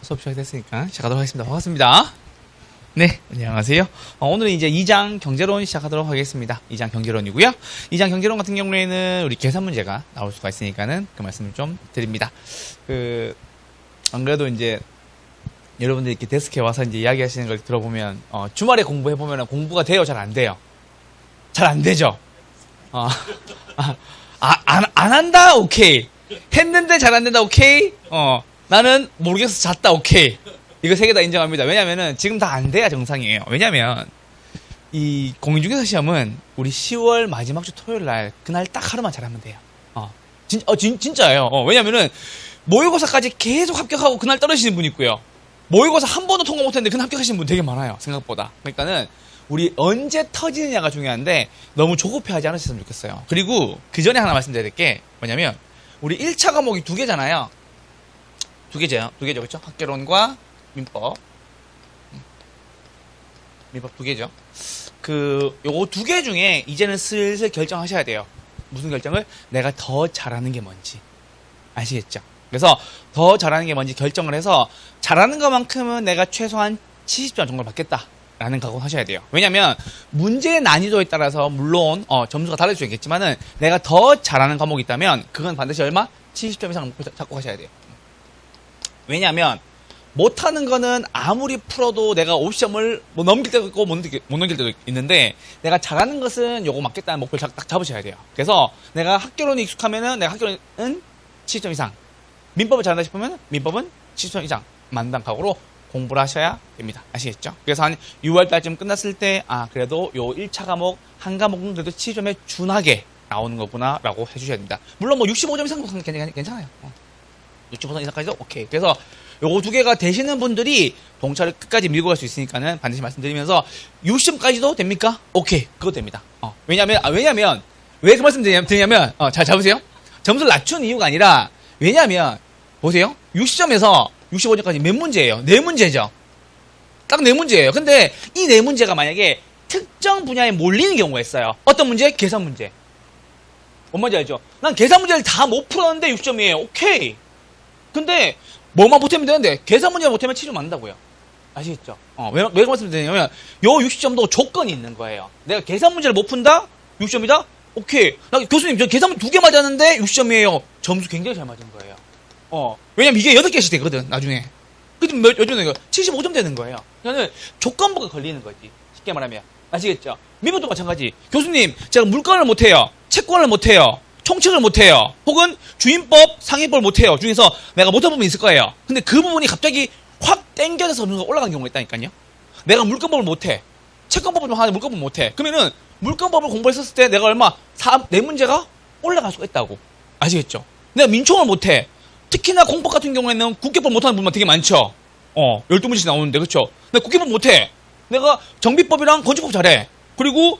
수업 시작됐으니까 시작하도록 하겠습니다. 반갑습니다. 네, 안녕하세요. 오늘은 이제 2장 경제론 시작하도록 하겠습니다. 2장 경제론이고요. 2장 경제론 같은 경우에는 우리 계산 문제가 나올 수가 있으니까는 그 말씀을 좀 드립니다. 안 그래도 이제 여러분들이 이렇게 데스크에 와서 이제 이야기하시는 걸 들어보면, 주말에 공부해보면 공부가 돼요? 잘 안 돼요? 잘 안 되죠? 안 한다? 오케이. 했는데 잘 안 된다? 오케이. 나는 모르겠어 잤다? 오케이. 이거 세 개 다 인정합니다. 왜냐면은 지금 다 안 돼야 정상이에요. 왜냐면 이 공인중개사 시험은 우리 10월 마지막 주 토요일 날 그날 딱 하루만 잘하면 돼요. 진짜예요. 왜냐면은 모의고사까지 계속 합격하고 그날 떨어지시는 분 있고요. 모의고사 한 번도 통과 못했는데 그날 합격하시는 분 되게 많아요. 생각보다. 그러니까는 우리 언제 터지느냐가 중요한데 너무 조급해하지 않으셨으면 좋겠어요. 그리고 그 전에 하나 말씀드려야 될 게 뭐냐면 우리 1차 과목이 2개잖아요. 2개죠. 그렇죠? 학개론과 민법 2개죠. 요거 2개 중에 이제는 슬슬 결정하셔야 돼요. 무슨 결정을? 내가 더 잘하는 게 뭔지. 아시겠죠? 그래서 더 잘하는 게 뭔지 결정을 해서 잘하는 것만큼은 내가 최소한 70점 정도를 받겠다. 라는 각오를 하셔야 돼요. 왜냐면 문제의 난이도에 따라서 물론 점수가 달라질 수 있겠지만은 내가 더 잘하는 과목이 있다면 그건 반드시 얼마? 70점 이상 목표 잡고 가셔야 돼요. 왜냐면 못하는 거는 아무리 풀어도 내가 옵션을 뭐 넘길 때도 있고 못 넘길 때도 있는데 내가 잘하는 것은 요거 맞겠다는 목표를 딱 잡으셔야 돼요. 그래서 내가 학교론이 익숙하면은 내가 학교론은 70점 이상, 민법을 잘한다 싶으면 민법은 70점 이상 만단 각오로 공부를 하셔야 됩니다. 아시겠죠? 그래서 한 6월달쯤 끝났을 때 그래도 요 1차 과목 한 과목은 그래도 7점에 준하게 나오는 거구나 라고 해주셔야 됩니다. 물론 뭐 65점 이상도 괜찮아요. 65점 이상까지도 오케이. 그래서 요거 2개가 되시는 분들이 동차를 끝까지 밀고 갈 수 있으니까는 반드시 말씀드리면서 60점까지도 됩니까? 오케이. 그거 됩니다. 왜냐면 왜 그 말씀 드리냐면 잘 잡으세요. 점수를 낮춘 이유가 아니라 왜냐면 보세요. 60점에서 65점까지 몇 문제예요? 4문제죠. 딱 4문제예요. 근데 이 4문제가 만약에 특정 분야에 몰리는 경우가 있어요. 어떤 문제? 계산 문제. 뭔 말인지 알죠? 난 계산 문제를 다 못 풀었는데 6점이에요. 오케이. 근데 뭐만 못하면 되는데 계산 문제 못하면 7점 맞는다고요. 아시겠죠? 왜 말씀드리냐면 요 60점도 조건이 있는 거예요. 내가 계산 문제를 못 푼다? 6점이다? 오케이. 나 교수님 저 계산 문제 2개 맞았는데 60점이에요. 점수 굉장히 잘 맞은 거예요. 왜냐면 이게 8개씩 되거든, 나중에. 그럼 요즘에 75점 되는 거예요. 그러니까 조건부가 걸리는 거지. 쉽게 말하면. 아시겠죠? 민법도 마찬가지. 교수님, 제가 물건을 못해요. 채권을 못해요. 총칙을 못해요. 혹은 주임법, 상해법을 못해요. 중에서 내가 못한 부분이 있을 거예요. 근데 그 부분이 갑자기 확 땡겨져서 점수가 올라간 경우가 있다니까요. 내가 물건법을 못해. 채권법을 좀 하는데 물건법을 못해. 그러면은 물건법을 공부했었을 때 내가 얼마? 4문제가 올라갈 수가 있다고. 아시겠죠? 내가 민총을 못해. 특히나 공법 같은 경우에는 국회법 못하는 분만 되게 많죠. 12문제씩 나오는데, 그쵸? 내가 국회법 못해. 내가 정비법이랑 건축법 잘해. 그리고,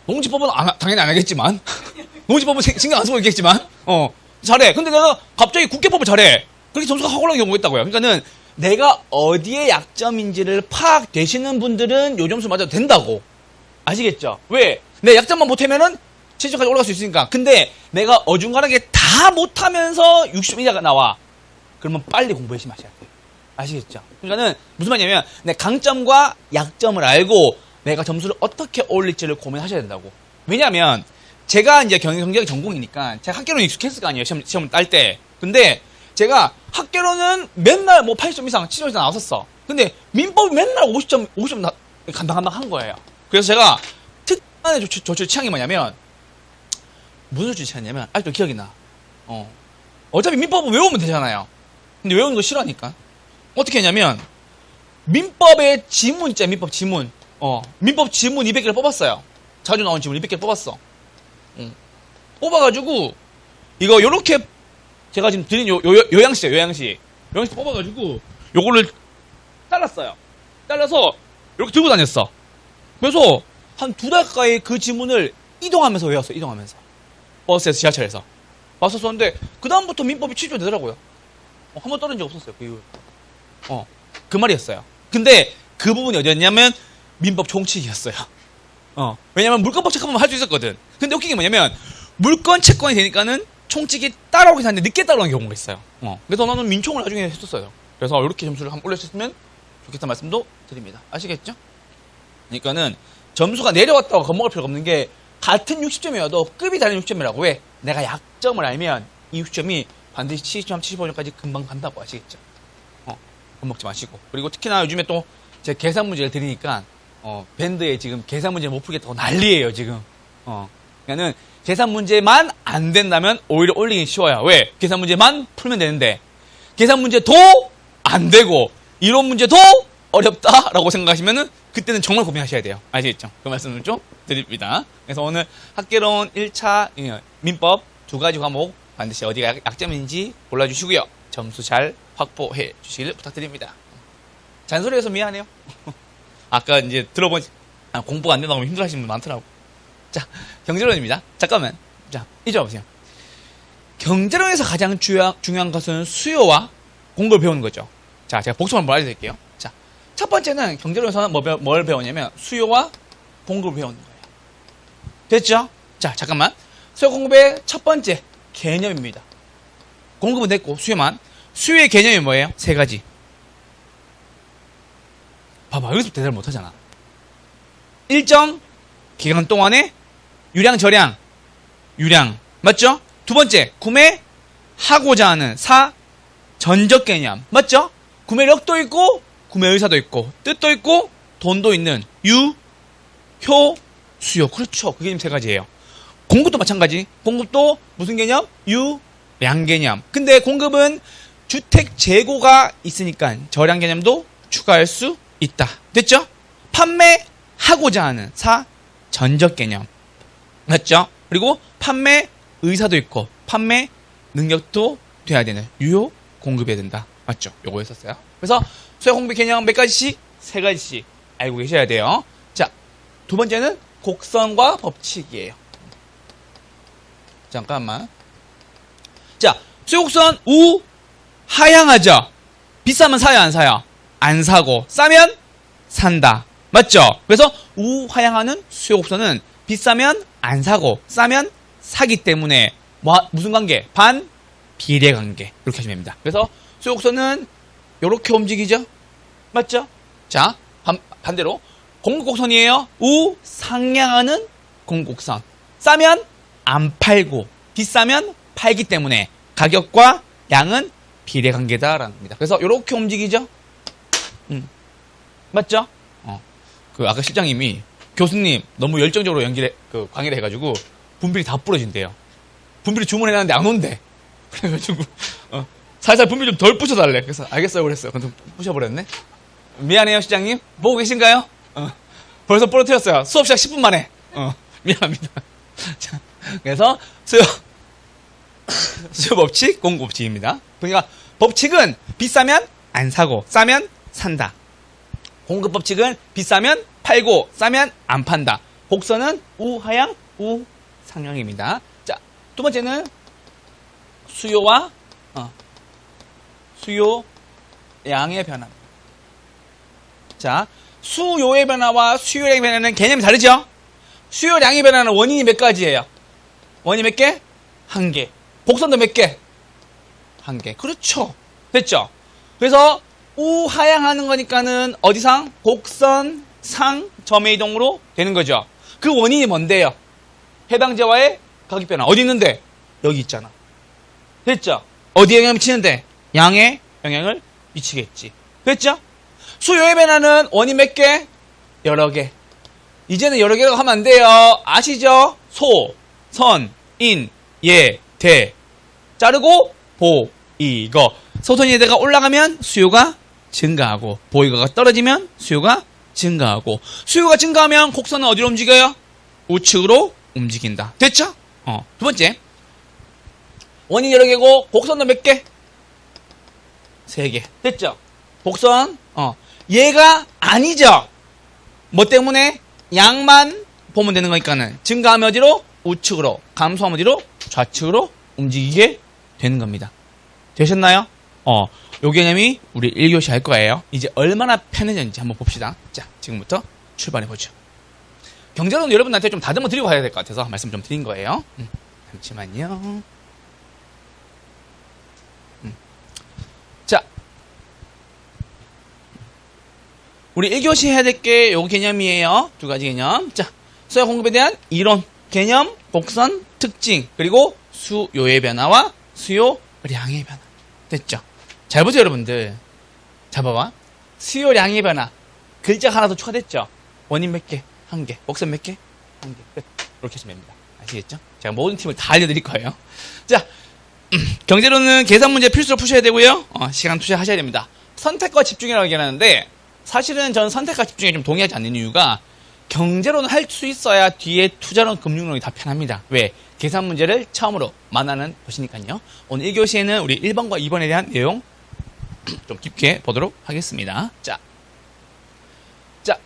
농지법은 당연히 안 하겠지만, 농지법은 신경 안 쓰고 있겠지만, 잘해. 근데 내가 갑자기 국회법을 잘해. 그렇게 점수가 확 올라가는 경우가 있다고요. 그러니까는 내가 어디에 약점인지를 파악되시는 분들은 요 점수 맞아도 된다고. 아시겠죠? 왜? 내 약점만 못하면은 70점까지 올라갈 수 있으니까. 근데 내가 어중간하게 다 못하면서 60점 이하가 나와. 그러면 빨리 공부 열심히 하셔야 돼요. 아시겠죠? 그러니까는 무슨 말이냐면 내 강점과 약점을 알고 내가 점수를 어떻게 올릴지를 고민하셔야 된다고. 왜냐면 제가 이제 경제학 전공이니까 제가 학교로는 익숙했을 거 아니에요. 시험을 딸 때. 근데 제가 학교로는 맨날 80점 이상, 70점 이상 나왔었어. 근데 민법이 맨날 50점 간당간당 한 거예요. 그래서 제가 특단의 조치를 취한 게 뭐냐면 무슨 조치를 취했냐면 아직도 기억이 나. 어차피 민법은 외우면 되잖아요. 근데 외우는 거 싫어하니까 어떻게 했냐면 민법의 지문 있잖아요. 민법 지문. 민법 지문 200개를 뽑았어요. 자주 나온 지문 200개 뽑았어. 뽑아가지고 이거 요렇게 제가 지금 드린 요양시 뽑아가지고 요거를 잘랐어요. 잘라서 이렇게 들고 다녔어. 그래서 한 2달 가까이 그 지문을 이동하면서 외웠어. 이동하면서 버스에서 지하철에서 왔었었는데 그 다음부터 민법이 취조 되더라고요. 한 번 떨어진 적 없었어요. 그 이후. 그 말이었어요. 근데 그 부분이 어디였냐면 민법 총칙이었어요. 왜냐면 물건법 채권만 할 수 있었거든. 근데 웃긴 게 뭐냐면 물건 채권이 되니까는 총칙이 따라오긴 하는데 늦게 따라오는 경우가 있어요. 그래서 나는 민총을 나중에 했었어요. 그래서 이렇게 점수를 한번 올려주셨으면 좋겠다는 말씀도 드립니다. 아시겠죠? 그러니까는 점수가 내려왔다고 겁먹을 필요가 없는 게 같은 60점이어도 급이 다른 60점이라고. 왜? 내가 약점을 알면 이 60점이 반드시 70점, 75점까지 금방 간다고. 아시겠죠? 겁먹지 마시고. 그리고 특히나 요즘에 또 제 계산 문제를 드리니까 밴드에 지금 계산 문제 못 풀겠다고 난리예요 지금. 그러니까는 계산 문제만 안 된다면 오히려 올리기 쉬워요. 왜? 계산 문제만 풀면 되는데 계산 문제도 안 되고 이론 문제도 어렵다라고 생각하시면은 그때는 정말 고민하셔야 돼요. 아시겠죠? 그 말씀을 좀 드립니다. 그래서 오늘 학개론 1차 민법 2가지 과목 반드시 어디가 약점인지 골라주시고요. 점수 잘 확보해 주시길 부탁드립니다. 잔소리해서 미안해요. 아까 이제 들어본 공부가 안 된다고 힘들어하시는 분 많더라고. 자, 경제론입니다. 잠깐만. 자, 이제 와보세요. 경제론에서 가장 중요한 것은 수요와 공급을 배우는 거죠. 자, 제가 복습 한번 알려드릴게요. 자, 첫 번째는 경제론에서는 뭘 배우냐면 수요와 공급을 배우는 거예요. 됐죠? 자, 잠깐만. 수요 공급의 첫 번째 개념입니다. 공급은 됐고 수요만. 수요의 개념이 뭐예요? 3가지. 봐봐, 여기서 대답을 못하잖아. 일정 기간 동안에 유량, 저량, 유량. 맞죠? 두 번째, 구매하고자 하는 전적 개념. 맞죠? 구매력도 있고, 구매 의사도 있고, 뜻도 있고, 돈도 있는 수요. 그렇죠. 그 개념 3가지예요. 공급도 마찬가지. 공급도 무슨 개념? 양 개념. 근데 공급은 주택 재고가 있으니까 저량 개념도 추가할 수 있다. 됐죠? 판매하고자 하는 전적 개념. 맞죠? 그리고 판매 의사도 있고 판매 능력도 돼야 되는 공급해야 된다. 맞죠? 요거 했었어요. 그래서 수요 공급 개념 몇 가지씩? 3가지씩 알고 계셔야 돼요. 자, 두 번째는 곡선과 법칙이에요. 잠깐만. 자, 수요 곡선 하향하죠? 비싸면 사요, 안 사요? 안 사고, 싸면 산다. 맞죠? 그래서 우하향하는 수요 곡선은 비싸면 안 사고, 싸면 사기 때문에 무슨 관계? 비례 관계. 이렇게 하시면 됩니다. 그래서 수요 곡선은 이렇게 움직이죠? 맞죠? 자, 반대로 공급 곡선이에요. 우상향하는 공급 곡선. 싸면 안 팔고, 비싸면 팔기 때문에 가격과 양은 비례 관계다라는 겁니다. 그래서 이렇게 움직이죠? 맞죠? 그 아까 실장님이 교수님 너무 열정적으로 강의를 해가지고 분필이 다 부러진대요. 분필이 주문해놨는데 안 온대. 그래가지고 살살 분필 좀 덜 부셔달래. 그래서 알겠어요 그랬어요. 근데 부셔버렸네. 미안해요 실장님. 보고 계신가요? 벌써 부러뜨렸어요. 수업 시작 10분 만에. 미안합니다. 자, 그래서 수요 법칙, 공급 법칙입니다. 그러니까 법칙은 비싸면 안 사고 싸면 산다. 공급 법칙은 비싸면 팔고 싸면 안 판다. 곡선은 우하향, 우상향입니다. 자, 두 번째는 수요와 수요량의 변화. 자, 수요의 변화와 수요량의 변화는 개념이 다르죠? 수요량의 변화는 원인이 몇 가지예요? 원인이 몇 개? 1개. 곡선도 몇 개? 1개. 그렇죠. 됐죠? 그래서 우하향하는 거니까는 어디상? 곡선상 점의 이동으로 되는 거죠. 그 원인이 뭔데요? 해당제와의 가격 변화. 어디 있는데? 여기 있잖아. 됐죠? 어디에 영향을 미치는데? 양에 영향을 미치겠지. 됐죠? 수요의 변화는 원인 몇 개? 여러 개. 이제는 여러 개라고 하면 안 돼요. 아시죠? 소, 선, 인, 예, 대. 자르고 보, 이거. 소선이대가 올라가면 수요가 증가하고 보이거가 떨어지면 수요가 증가하고 수요가 증가하면 곡선은 어디로 움직여요? 우측으로 움직인다. 됐죠? 두 번째. 원인 여러 개고 곡선은 몇 개? 3개. 됐죠? 곡선 얘가 아니죠? 뭐 때문에? 양만 보면 되는 거니까는 증가하면 어디로? 우측으로. 감소하면 어디로? 좌측으로 움직이게 되는 겁니다. 되셨나요? 요 개념이 우리 1교시 할 거예요. 이제 얼마나 편해졌는지 한번 봅시다. 자, 지금부터 출발해보죠. 경제론 여러분한테 좀 다듬어 드리고 가야 될 것 같아서 말씀 좀 드린 거예요. 잠시만요. 자, 우리 1교시 해야 될 게 요 개념이에요. 두 가지 개념. 자, 수요 공급에 대한 이론, 개념, 곡선, 특징, 그리고 수요의 변화와 수요량의 변화. 됐죠? 잘 보세요, 여러분들. 자, 봐봐. 수요량의 변화. 글자 하나 더 추가됐죠? 원인 몇 개? 한 개. 곡선 몇 개? 한 개. 끝. 이렇게 하시면 됩니다. 아시겠죠? 제가 모든 팀을 다 알려드릴 거예요. 자, 경제로는 계산 문제 필수로 푸셔야 되고요. 시간 투자하셔야 됩니다. 선택과 집중이라고 얘기하는데 사실은 저는 선택과 집중에 좀 동의하지 않는 이유가 경제로는 할 수 있어야 뒤에 투자론, 금융론이 다 편합니다. 왜? 계산 문제를 처음으로 만나는 것이니까요. 오늘 1교시에는 우리 1번과 2번에 대한 내용 좀 깊게 보도록 하겠습니다. 자,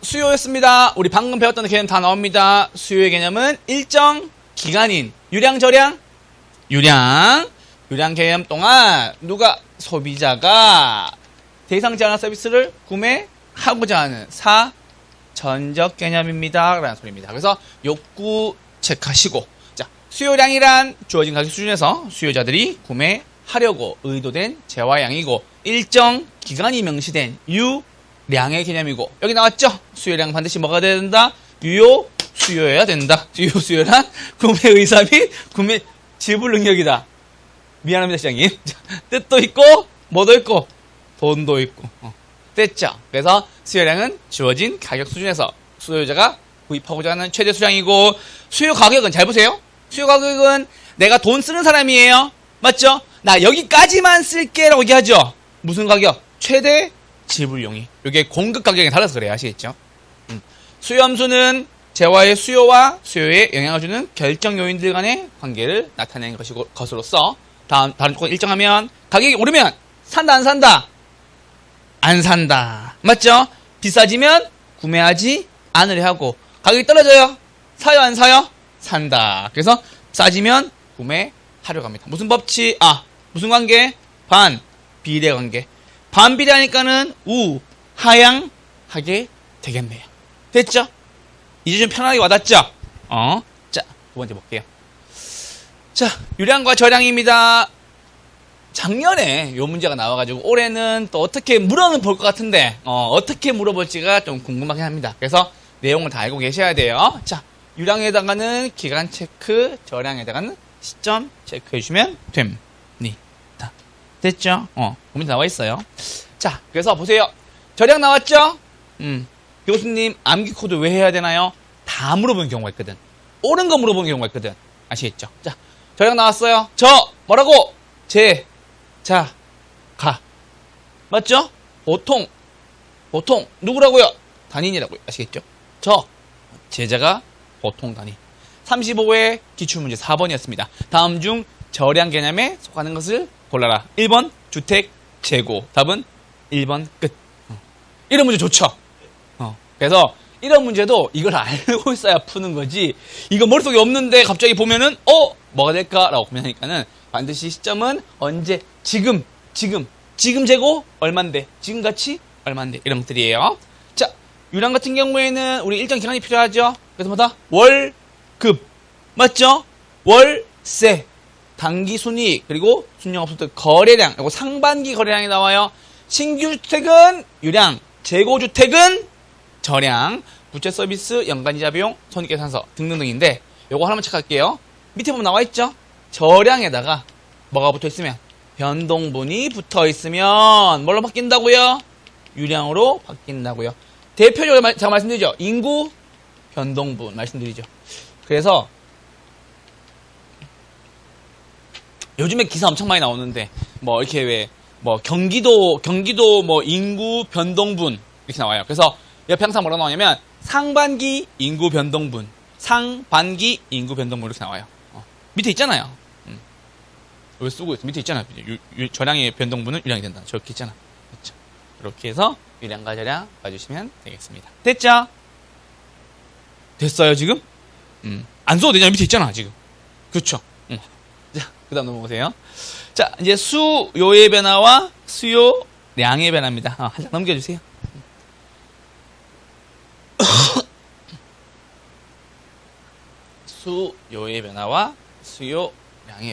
수요였습니다. 우리 방금 배웠던 개념 다 나옵니다. 수요의 개념은 일정 기간인 유량, 저량, 유량 개념 동안 누가 소비자가 대상지 하나 서비스를 구매하고자 하는 사전적 개념입니다. 라는 소리입니다. 그래서 욕구 체크하시고, 자, 수요량이란 주어진 가격 수준에서 수요자들이 구매하려고 의도된 재화량이고, 일정 기간이 명시된 유량의 개념이고, 여기 나왔죠? 수요량 반드시 뭐가 돼야 된다? 수요여야 된다. 수요란 구매 의사 및 구매 지불 능력이다. 미안합니다, 시장님. 뜻도 있고, 뭐도 있고, 돈도 있고. 됐죠? 그래서 수요량은 주어진 가격 수준에서 수요자가 구입하고자 하는 최대 수량이고, 수요 가격은 잘 보세요. 수요 가격은 내가 돈 쓰는 사람이에요. 맞죠? 나 여기까지만 쓸게라고 얘기하죠. 무슨 가격? 최대 지불용이. 이게 공급 가격에 달라서 그래요. 아시겠죠? 수요 함수는 재화의 수요와 수요에 영향을 주는 결정 요인들 간의 관계를 나타내는 것으로서 다른 조건 일정하면 가격이 오르면 산다, 안 산다? 안 산다. 맞죠? 비싸지면 구매하지 않으려 하고, 가격이 떨어져요? 사요, 안 사요? 산다. 그래서 싸지면 구매하려고 합니다. 무슨 법칙? 무슨 관계? 반비례 관계. 반비례하니까는 하향하게 되겠네요. 됐죠? 이제 좀 편하게 와닿죠? 자, 두 번째 볼게요. 자, 유량과 저량입니다. 작년에 요 문제가 나와가지고 올해는 또 어떻게 물어는 볼 것 같은데 어떻게 물어볼지가 좀 궁금하긴 합니다. 그래서 내용을 다 알고 계셔야 돼요. 자, 유량에다가는 기간 체크, 저량에다가는 시점 체크해주시면 됩니다. 됐죠? 문제 나와 있어요. 자, 그래서 보세요. 저량 나왔죠? 교수님, 암기 코드 왜 해야 되나요? 다 물어보는 경우가 있거든. 옳은 거 물어보는 경우가 있거든. 아시겠죠? 자, 저량 나왔어요. 뭐라고? 가. 맞죠? 보통 누구라고요? 단인이라고요. 아시겠죠? 제자가 보통 단위. 35회 기출문제 4번이었습니다. 다음 중 저량 개념에 속하는 것을 골라라. 1번 주택 재고. 답은 1번 끝. 이런 문제 좋죠? 그래서 이런 문제도 이걸 알고 있어야 푸는 거지, 이거 머릿속에 없는데 갑자기 보면은 뭐가 될까라고 고민하니까는 반드시 시점은 언제? 지금 재고 얼만데, 지금 가치 얼만데, 이런 것들이에요. 자, 유량 같은 경우에는 우리 일정 기간이 필요하죠. 그래서 뭐다? 월급. 맞죠? 월세, 단기 순이익, 그리고 순영업소득 거래량, 이거 상반기 거래량이 나와요. 신규 주택은 유량, 재고주택은 저량, 부채 서비스, 연간이자 비용, 손익계산서 등등등인데, 요거 하나만 체크할게요. 밑에 보면 나와 있죠? 저량에다가 뭐가 붙어 있으면, 변동분이 붙어 있으면 뭘로 바뀐다고요? 유량으로 바뀐다고요. 대표적으로 제가 말씀드리죠. 인구 변동분 말씀드리죠. 그래서 요즘에 기사 엄청 많이 나오는데 뭐 이렇게 왜 뭐 경기도 뭐 인구 변동분 이렇게 나와요. 그래서 옆에 항상 뭐라고 나오냐면 상반기 인구 변동분, 상반기 인구 변동분 이렇게 나와요. 밑에 있잖아요. 왜 쓰고 있어? 밑에 있잖아. 저량의 변동분은 유량이 된다. 저렇게 있잖아. 그렇죠? 이렇게 해서 유량과 저량 봐주시면 되겠습니다. 됐죠? 됐어요 지금? 안 써도 되냐? 밑에 있잖아 지금. 그렇죠? 자, 그 다음 넘어보세요. 자, 이제 수요의 변화와 수요량의 변화입니다. 한 장 넘겨주세요. 수요의 변화와 수요량의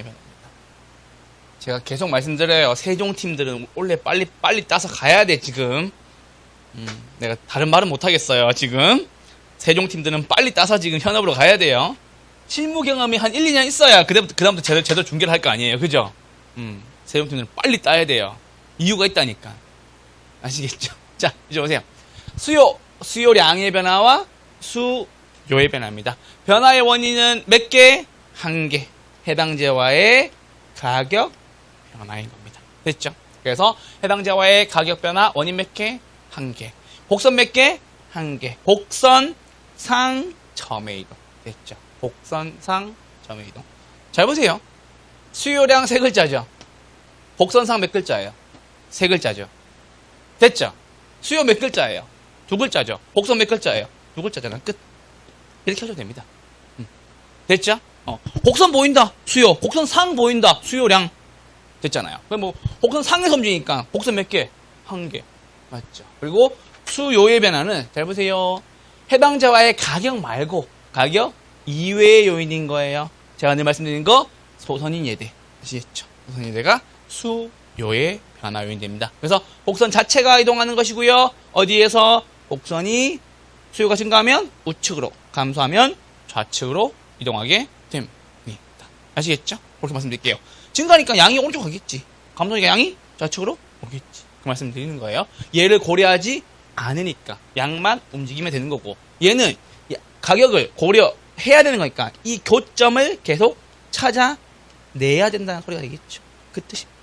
변화입니다. 제가 계속 말씀드려요. 세종팀들은 원래 빨리 따서 가야 돼, 지금. 내가 다른 말은 못하겠어요. 지금 세종팀들은 빨리 따서 지금 현업으로 가야 돼요. 실무 경험이 한 1, 2년 있어야 그다음부터 제대로 중계를 할 거 아니에요. 그죠? 세종팀들은 빨리 따야 돼요. 이유가 있다니까. 아시겠죠? 자, 이제 보세요. 수요량의 변화와 수요의 변화입니다. 변화의 원인은 몇 개? 한 개. 해당 재화의 가격 변화인 겁니다. 됐죠? 그래서 해당 재화의 가격 변화 원인 몇 개? 한 개. 곡선 몇 개? 한 개. 곡선 상 점의 이동. 됐죠? 곡선 상 점의 이동. 잘 보세요. 수요량 세 글자죠? 곡선상 몇 글자예요? 세 글자죠? 됐죠? 수요 몇 글자예요? 두 글자죠? 곡선 몇 글자예요? 두 글자잖아. 끝. 이렇게 하셔도 됩니다. 됐죠? 곡선 보인다. 수요. 곡선 상 보인다. 수요량. 됐잖아요. 그럼 뭐 곡선 상에서 움직이니까 곡선 몇 개? 한 개. 맞죠? 그리고 수요의 변화는 잘 보세요. 해당 재화의 가격 말고 가격 이외의 요인인 거예요. 제가 늘 말씀드린 거 소선인 예대. 아시겠죠? 소선인 예대가 수요의 변화 요인이 됩니다. 그래서 곡선 자체가 이동하는 것이고요. 어디에서 곡선이 수요가 증가하면 우측으로, 감소하면 좌측으로 이동하게 됩니다. 아시겠죠? 그렇게 말씀드릴게요. 증가니까 양이 오른쪽 가겠지. 감소니까 양이 좌측으로 오겠지. 그 말씀 드리는 거예요. 얘를 고려하지 않으니까 양만 움직이면 되는 거고, 얘는 가격을 고려해야 되는 거니까 이 교점을 계속 찾아내야 된다는 소리가 되겠죠. 그 뜻입니다.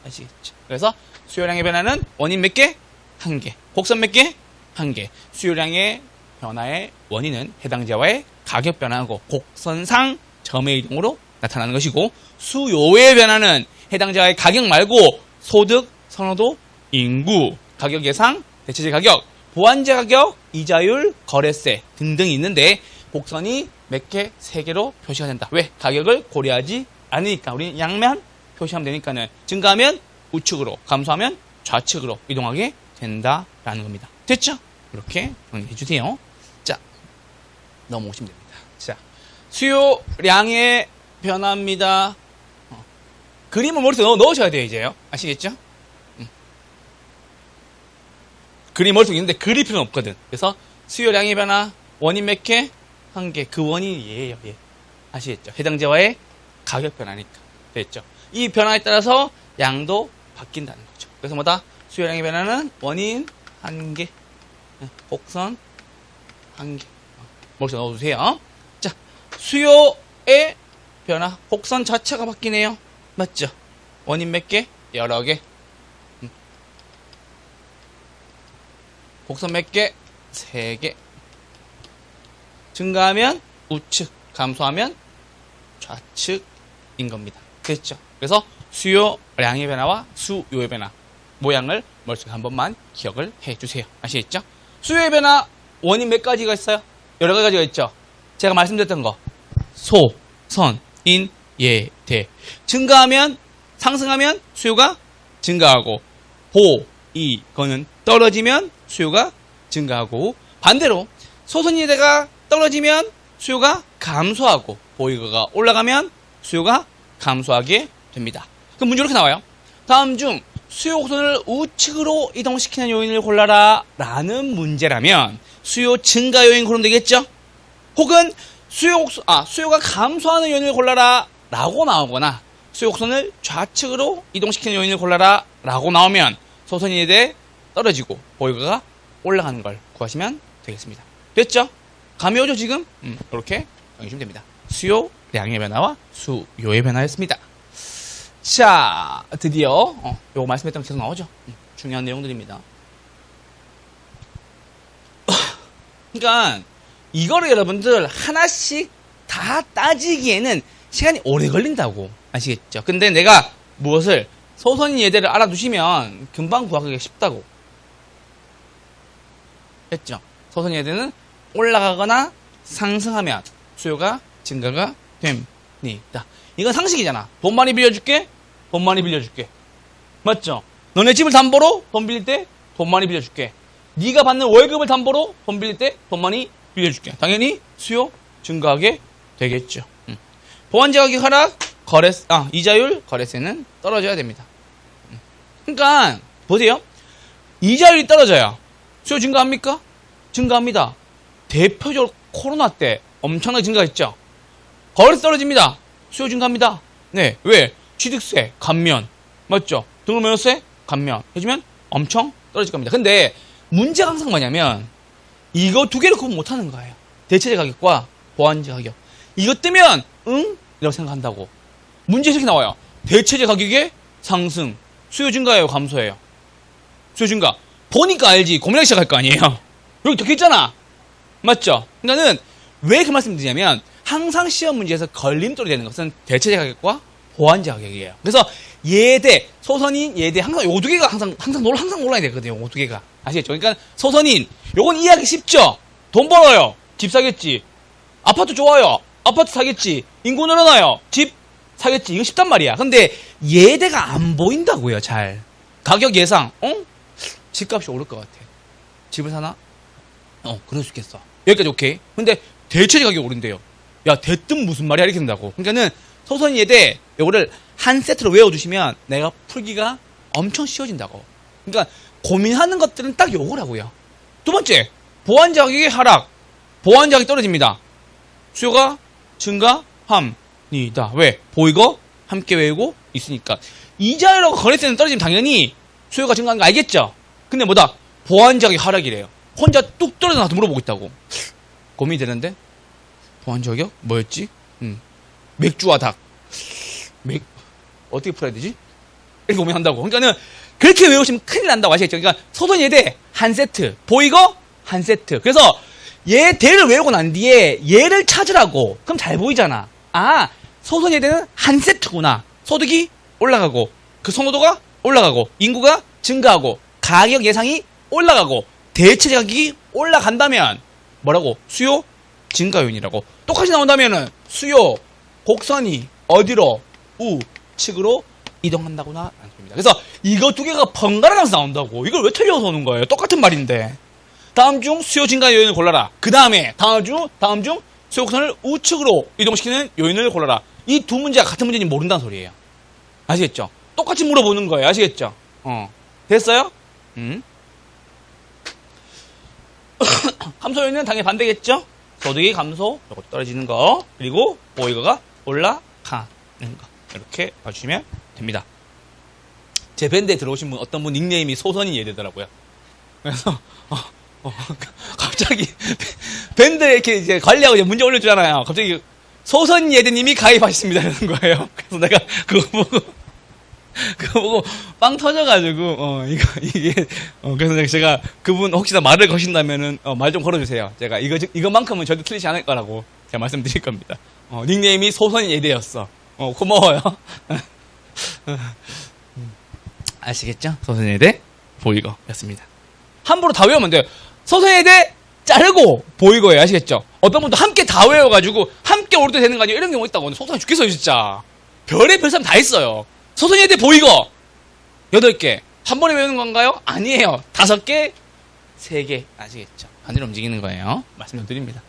아시겠죠? 그래서 수요량의 변화는 원인 몇 개? 한 개. 곡선 몇 개? 한 개. 수요량의 변화의 원인은 해당 재화의 가격 변화하고 곡선상 점의 이동으로 나타나는 것이고, 수요의 변화는 해당 재화의 가격 말고 소득, 선호도, 인구, 가격 예상, 대체재 가격, 보완제 가격, 이자율, 거래세 등등이 있는데 곡선이 몇 개? 세 개로 표시가 된다. 왜? 가격을 고려하지 않으니까. 우리는 양면 표시하면 되니까는 증가하면 우측으로, 감소하면 좌측으로 이동하게 된다라는 겁니다. 됐죠? 이렇게 정리해 주세요. 자, 넘어오시면 됩니다. 자, 수요량의 변화입니다. 그림을 머릿속에 넣으셔야 돼요, 이제요. 아시겠죠? 그림 머릿속에 있는데 그릴 필요는 없거든. 그래서 수요량의 변화, 원인 몇 개? 한 개. 그 원인이 얘예요, 얘. 아시겠죠? 해당 재화의 가격 변화니까. 됐죠? 이 변화에 따라서 양도 바뀐다는 거죠. 그래서 뭐다? 수요량의 변화는 원인 한 개, 곡선 한 개. 머릿속에 넣어주세요. 자, 수요의 변화, 곡선 자체가 바뀌네요. 맞죠? 원인 몇 개? 여러 개. 곡선 몇 개? 세 개. 증가하면 우측, 감소하면 좌측인 겁니다. 됐죠? 그래서 수요량의 변화와 수요의 변화 모양을 머릿속에 한 번만 기억을 해주세요. 아시겠죠? 수요의 변화 원인 몇 가지가 있어요? 여러 가지가 있죠? 제가 말씀드렸던 거 소, 선, 인, 예, 대. 증가하면, 상승하면 수요가 증가하고, 보, 이, 거는 떨어지면 수요가 증가하고, 반대로 소선이대가 떨어지면 수요가 감소하고, 보이거가 올라가면 수요가 감소하게 됩니다. 그럼 문제 이렇게 나와요. 다음 중 수요 곡선을 우측으로 이동시키는 요인을 골라라 라는 문제라면 수요 증가 요인 고르면 되겠죠? 혹은 수요가 감소하는 요인을 골라라 라고 나오거나 수요 곡선을 좌측으로 이동시키는 요인을 골라라 라고 나오면 소선이에 대해 떨어지고 보이거가 올라가는 걸 구하시면 되겠습니다. 됐죠? 감이 오죠 지금? 이렇게 정해주시면 됩니다. 수요량의 변화와 수요의 변화였습니다. 자, 드디어 요거 말씀했던 게 계속 나오죠? 중요한 내용들입니다. 그러니까 이거를 여러분들 하나씩 다 따지기에는 시간이 오래 걸린다고 아시겠죠? 근데 내가 무엇을 소선인 예대를 알아두시면 금방 구하기가 쉽다고 했죠? 소선인 예대는 올라가거나 상승하면 수요가 증가가 됩니다. 이건 상식이잖아. 돈 많이 빌려줄게? 돈 많이 빌려줄게. 맞죠? 너네 집을 담보로 돈 빌릴 때 돈 많이 빌려줄게. 네가 받는 월급을 담보로 돈 빌릴 때 돈 많이 빌려줄게. 당연히 수요 증가하게 되겠죠. 보완제 가격 하락, 이자율, 거래세는 떨어져야 됩니다. 그러니까 보세요. 이자율이 떨어져요. 수요 증가합니까? 증가합니다. 대표적으로 코로나 때 엄청나게 증가했죠. 거래세 떨어집니다. 수요 증가합니다. 네, 왜? 취득세, 감면, 맞죠? 등록면허세, 감면 해주면 엄청 떨어질 겁니다. 근데 문제가 항상 뭐냐면 이거 두 개를 구분 못하는 거예요. 대체재 가격과 보완재 가격. 이거 뜨면 응? 이라고 생각한다고. 문제에서 이렇게 나와요. 대체재 가격의 상승, 수요 증가예요, 감소예요? 수요 증가. 보니까 알지. 고민하기 시작할 거 아니에요. 여기 적혀있잖아. 맞죠? 그러니까는 왜 그 말씀을 드리냐면 항상 시험 문제에서 걸림돌이 되는 것은 대체재 가격과 보완재 가격이에요. 그래서 예대, 소선인, 예대 항상 요 두 개가 항상 놀아야 되거든요. 요 두 개가. 아시겠죠? 그러니까 소선인, 요건 이해하기 쉽죠? 돈 벌어요. 집 사겠지. 아파트 좋아요. 아파트 사겠지. 인구 늘어나요. 집 사겠지. 이거 쉽단 말이야. 근데 예대가 안 보인다고요, 잘. 가격 예상, 집값이 오를 것 같아. 집을 사나? 그럴 수 있겠어. 여기까지 오케이. 근데 대체재 가격이 오른대요. 야, 대뜸 무슨 말이야? 이렇게 된다고. 그러니까는 소선 예대, 요거를 한 세트로 외워두시면 내가 풀기가 엄청 쉬워진다고. 그러니까 고민하는 것들은 딱 요거라고요. 두 번째, 보완재 가격의 하락. 보완재 가격이 떨어집니다. 수요가 증가합니다. 왜? 보이고 함께 외우고 있으니까. 이자율하고 거래세는 떨어지면 당연히 수요가 증가하는 거 알겠죠? 근데 뭐다? 보완재 가격이 하락이래요. 혼자 뚝 떨어져 나한테 물어보고 있다고. 고민이 되는데? 보완재 가격? 뭐였지? 맥주와 닭. 어떻게 풀어야 되지? 이렇게 고민한다고. 그러니까는 그렇게 외우시면 큰일 난다고 아시겠죠? 그러니까 소선 예대 한 세트, 보이고 한 세트. 그래서 예대를 외우고 난 뒤에 예를 찾으라고. 그럼 잘 보이잖아. 아, 소선 예대는 한 세트구나. 소득이 올라가고, 그 선호도가 올라가고, 인구가 증가하고, 가격 예상이 올라가고, 대체재 가격이 올라간다면 뭐라고? 수요 증가 요인이라고. 똑같이 나온다면은 수요 곡선이 어디로? 우측으로 이동한다구나 라는 겁니다. 그래서 이거 두 개가 번갈아 가면서 나온다고. 이걸 왜 틀려서 오는 거예요? 똑같은 말인데. 다음 중 수요 증가 요인을 골라라. 그 다음에 다음 중 수요 곡선을 우측으로 이동시키는 요인을 골라라. 이 두 문제가 같은 문제인지 모른다는 소리예요. 아시겠죠? 똑같이 물어보는 거예요. 아시겠죠? 됐어요? 감소 요인은 당연히 반대겠죠? 소득이 감소, 이것도 떨어지는 거, 그리고 보이거가 올라가는 거. 이렇게 봐주시면 됩니다. 제 밴드에 들어오신 분, 어떤 분 닉네임이 소선인 예대더라고요. 그래서, 갑자기, 밴드에 이렇게 이제 관리하고 이제 문제 올려주잖아요. 갑자기, 소선인 예대님이 가입하셨습니다. 이러는 거예요. 그래서 내가 그거 보고, 빵 터져가지고, 그래서 제가 그분 혹시나 말을 거신다면은, 말 좀 걸어주세요. 제가 이것만큼은 절대 틀리지 않을 거라고 제가 말씀드릴 겁니다. 닉네임이 소선인 예대였어. 고마워요. 아시겠죠? 소선인 예대, 보이거였습니다. 함부로 다 외우면 돼요. 소선인 예대, 자르고, 보이거예요. 아시겠죠? 어떤 분도 함께 다 외워가지고, 함께 오를 때 되는 거 아니에요? 이런 경우 있다고. 속상해 죽겠어요, 진짜. 별의 사람 다 있어요. 소선 예대 보이거 8개 한 번에 외우는 건가요? 아니에요. 5개 3개 아시겠죠? 반대로 움직이는 거예요. 말씀 좀 드립니다.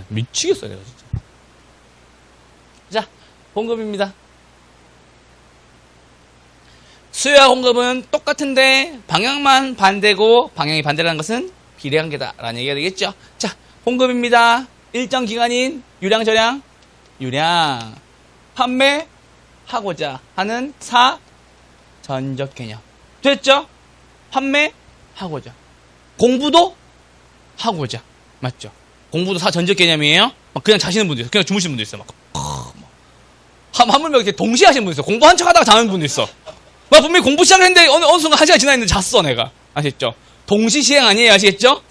미치겠어요 내가 진짜. 자, 공급입니다. 수요와 공급은 똑같은데 방향만 반대고 방향이 반대라는 것은 비례관계다라는 얘기가 되겠죠. 자, 공급입니다. 일정 기간인 유량 저량 유량 판매하고자 하는 전적 개념 됐죠? 판매하고자 공부도 하고자 맞죠? 공부도 전적 개념이에요. 막 그냥 자시는 분도 있어. 그냥 주무시는 분도 있어. 막 하물며 이렇게 동시에 하시는 분도 있어. 공부한 척 하다가 자는 분도 있어. 막 분명히 공부 시작했는데 어느 순간 1시간 지났는데 잤어 내가. 아시겠죠? 동시 시행 아니에요. 아시겠죠?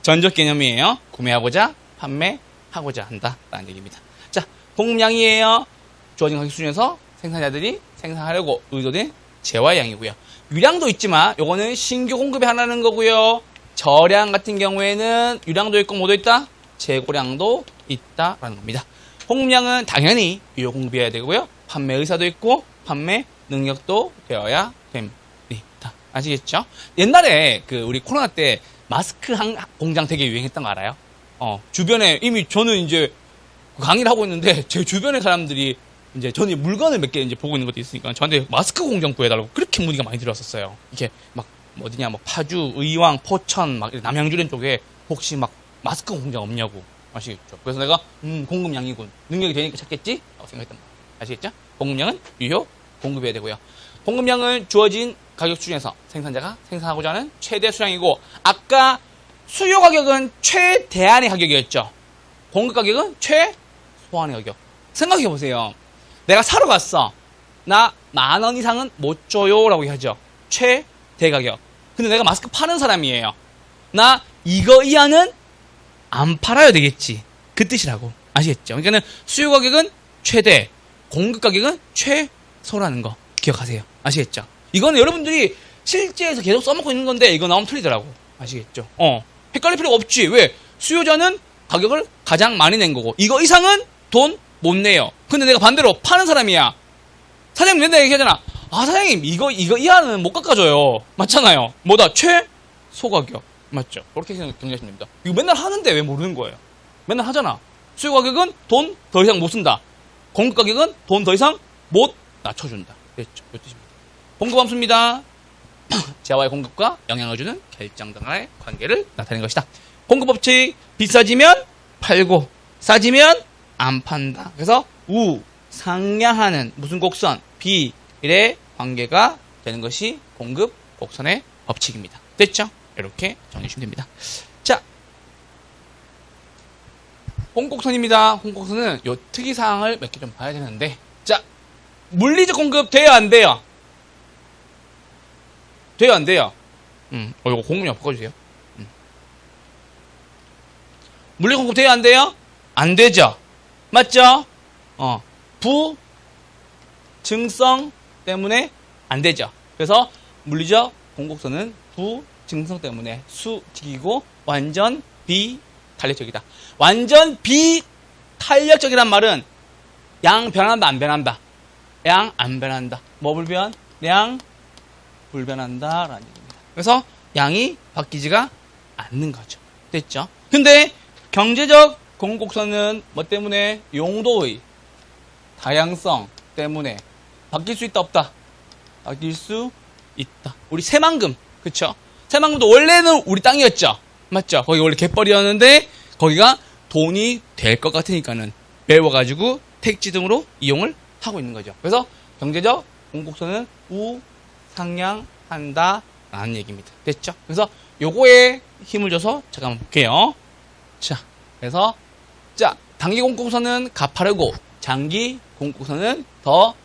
전적 개념이에요. 구매하고자 판매하고자 한다라는 얘기입니다. 자, 공급량이에요. 주어진 가격 수준에서 생산자들이 생산하려고 의도된 재화의 양이고요. 유량도 있지만 요거는 신규 공급이 하나는 거고요. 저량 같은 경우에는 유량도 있고 뭐도 있다? 재고량도 있다라는 겁니다. 공급량은 당연히 유효 공급이어야 되고요. 판매 의사도 있고 판매 능력도 되어야 됩니다. 아시겠죠? 옛날에 우리 코로나 때 마스크 공장 되게 유행했던 거 알아요? 주변에 이미 저는 이제 강의를 하고 있는데 제 주변의 사람들이 이제 저는 물건을 몇 개 이제 보고 있는 것도 있으니까 저한테 마스크 공장 구해달라고 그렇게 문의가 많이 들어왔었어요. 이렇게 막 뭐 어디냐, 뭐 파주, 의왕, 포천, 막 남양주 이런 쪽에 혹시 막 마스크 공장 없냐고. 아시겠죠? 그래서 내가 공급량이군. 능력이 되니까 찾겠지? 라고 생각했단 말이에요. 아시겠죠? 공급량은 유효 공급해야 되고요. 공급량은 주어진 가격 중에서 생산자가 생산하고자 하는 최대 수량이고, 아까 수요 가격은 최대한의 가격이었죠. 공급 가격은 최소한의 가격. 생각해 보세요. 내가 사러 갔어. 나 10,000원 이상은 못 줘요 라고 하죠. 최대 가격. 근데 내가 마스크 파는 사람이에요. 나 이거 이하는 안 팔아야 되겠지. 그 뜻이라고. 아시겠죠? 그러니까는 수요 가격은 최대, 공급 가격은 최소라는 거 기억하세요. 아시겠죠? 이거는 여러분들이 실제에서 계속 써먹고 있는 건데 이거 나오면 틀리더라고. 아시겠죠? 헷갈릴 필요가 없지. 왜? 수요자는 가격을 가장 많이 낸 거고, 이거 이상은 돈 못 내요. 근데 내가 반대로 파는 사람이야. 사장님 맨날 얘기하잖아. 아, 사장님 이거 이하는 못 깎아줘요. 맞잖아요. 뭐다? 최소 가격. 맞죠? 그렇게 경제하시면 됩니다. 이거 맨날 하는데 왜 모르는 거예요? 맨날 하잖아. 수요 가격은 돈 더 이상 못 쓴다. 공급 가격은 돈 더 이상 못 낮춰준다. 됐죠? 이 뜻입니다. 공급 함수입니다. 재화의 공급과 영향을 주는 결정당의 관계를 나타내는 것이다. 공급 법칙. 비싸지면 팔고 싸지면 안 판다. 그래서 상향하는 무슨 곡선 비일의 관계가 되는 것이 공급 곡선의 법칙입니다. 됐죠? 이렇게 정리해주시면 됩니다. 자, 홍곡선입니다. 홍곡선은 요 특이사항을 몇 개 좀 봐야 되는데, 자, 물리적 공급 돼요, 안 돼요? 돼요, 안 돼요? 이거 공급량 바꿔주세요. 물리적 공급 돼요, 안 돼요? 안 되죠? 맞죠? 부증성 때문에 안 되죠. 그래서 물리적 공곡선은 부증성 때문에 수직이고 완전 비탄력적이다. 완전 비탄력적이란 말은 양 변한다, 안 변한다? 양 안 변한다. 뭐 불변? 양 불변한다 라는 얘기입니다. 그래서 양이 바뀌지가 않는 거죠. 됐죠? 근데 경제적 공곡선은 뭐 때문에? 용도의 다양성 때문에 바뀔 수 있다, 없다? 바뀔 수 있다. 우리 새만금, 그쵸? 새만금도 원래는 우리 땅이었죠? 맞죠? 거기 원래 갯벌이었는데 거기가 돈이 될 것 같으니까는 메워가지고 택지 등으로 이용을 하고 있는 거죠. 그래서 경제적 공곡선은 우상향한다 라는 얘기입니다. 됐죠? 그래서 요거에 힘을 줘서 잠깐만 볼게요. 자, 그래서 자, 단기 공곡선은 가파르고 장기 공곡선은 더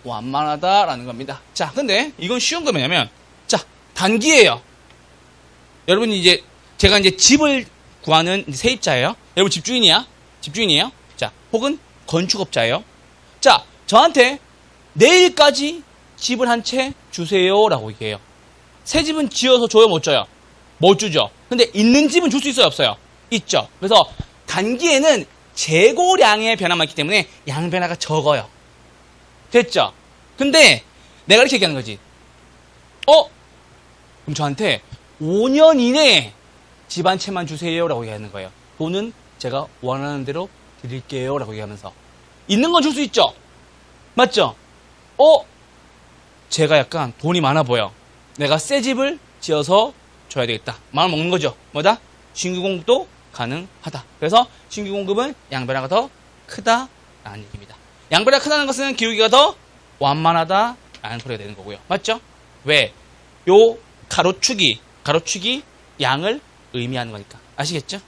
완만하다라는 겁니다. 자, 근데 이건 쉬운 거 뭐냐면, 자, 단기예요. 여러분이 이제 제가 이제 집을 구하는 세입자예요. 여러분 집주인이야? 집주인이에요? 자, 혹은 건축업자예요. 자, 저한테 내일까지 집을 한 채 주세요라고 얘기해요. 새 집은 지어서 줘요, 못 줘요? 못 주죠. 근데 있는 집은 줄 수 있어요, 없어요? 있죠. 그래서 단기에는 재고량의 변화만 있기 때문에 양 변화가 적어요. 됐죠? 근데 내가 이렇게 얘기하는 거지. 그럼 저한테 5년 이내에 집 한 채만 주세요 라고 얘기하는 거예요. 돈은 제가 원하는 대로 드릴게요 라고 얘기하면서 있는 건 줄 수 있죠? 맞죠? 제가 약간 돈이 많아 보여. 내가 새 집을 지어서 줘야 되겠다. 마음 먹는 거죠. 뭐다? 신규 공급도 가능하다. 그래서 신규 공급은 양변화가 더 크다라는 얘기입니다. 양변화가 크다는 것은 기울기가 더 완만하다라는 소리가 되는 거고요. 맞죠? 왜? 요 가로축이 양을 의미하는 거니까. 아시겠죠?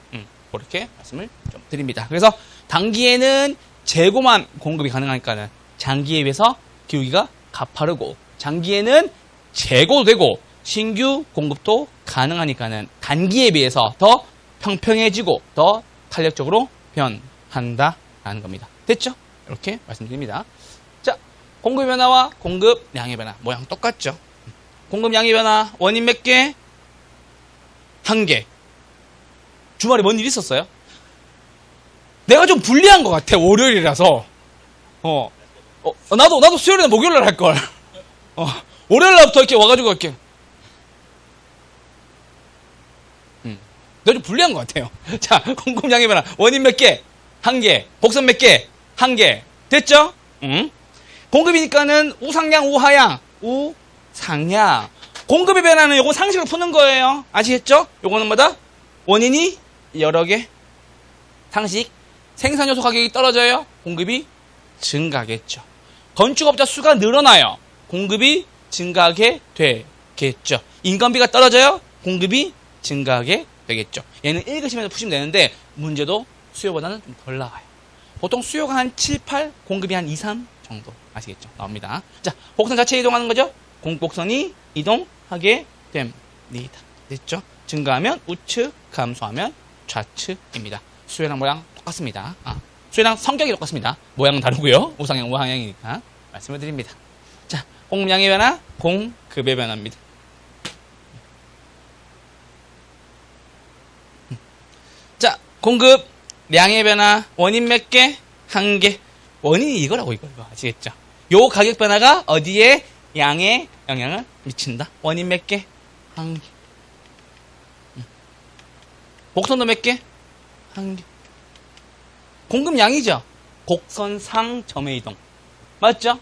그렇게 말씀을 좀 드립니다. 그래서 단기에는 재고만 공급이 가능하니까는 장기에 비해서 기울기가 가파르고, 장기에는 재고도 되고 신규 공급도 가능하니까는 단기에 비해서 더 평평해지고 더 탄력적으로 변한다라는 겁니다. 됐죠? 이렇게 말씀드립니다. 자, 공급 변화와 공급량의 변화 모양 똑같죠? 공급량의 변화 원인 몇 개? 한 개. 주말에 뭔 일 있었어요? 내가 좀 불리한 것 같아. 월요일이라서. 나도 수요일이나 목요일날 할 걸. 월요일날부터 이렇게 와가지고 이렇게. 내가 좀 불리한 것 같아요. 자, 공급량의 변화 원인 몇 개? 한 개. 곡선 몇 개? 한 개. 됐죠? 공급이니까는 우상향, 우하향, 우상향. 공급의 변화는 요건 상식으로 푸는 거예요. 아시겠죠? 요거는 뭐다? 원인이 여러 개. 상식. 생산 요소 가격이 떨어져요. 공급이 증가하겠죠. 건축업자 수가 늘어나요. 공급이 증가하게 되겠죠. 인건비가 떨어져요. 공급이 증가하게 되겠죠. 얘는 읽으시면서 푸시면 되는데 문제도 수요보다는 좀 덜 나와요. 보통 수요가 한 7, 8, 공급이 한 2, 3 정도. 아시겠죠? 나옵니다. 자, 곡선 자체 이동하는 거죠. 곡선이 이동하게 됩니다. 됐죠? 증가하면 우측, 감소하면 좌측입니다. 수요랑 모양 똑같습니다. 수요랑 성격이 똑같습니다. 모양은 다르고요. 우상향, 우하향이니까 말씀을 드립니다. 자, 공급량의 변화, 공급의 변화입니다. 자, 공급량의 변화, 원인 몇 개? 한 개. 원인이 이거라고 이거 아시겠죠? 요 가격 변화가 어디에 양에 영향을 미친다. 원인 몇 개? 한 개. 곡선도 몇 개? 한 개. 공급량이죠. 곡선상 점의 이동. 맞죠?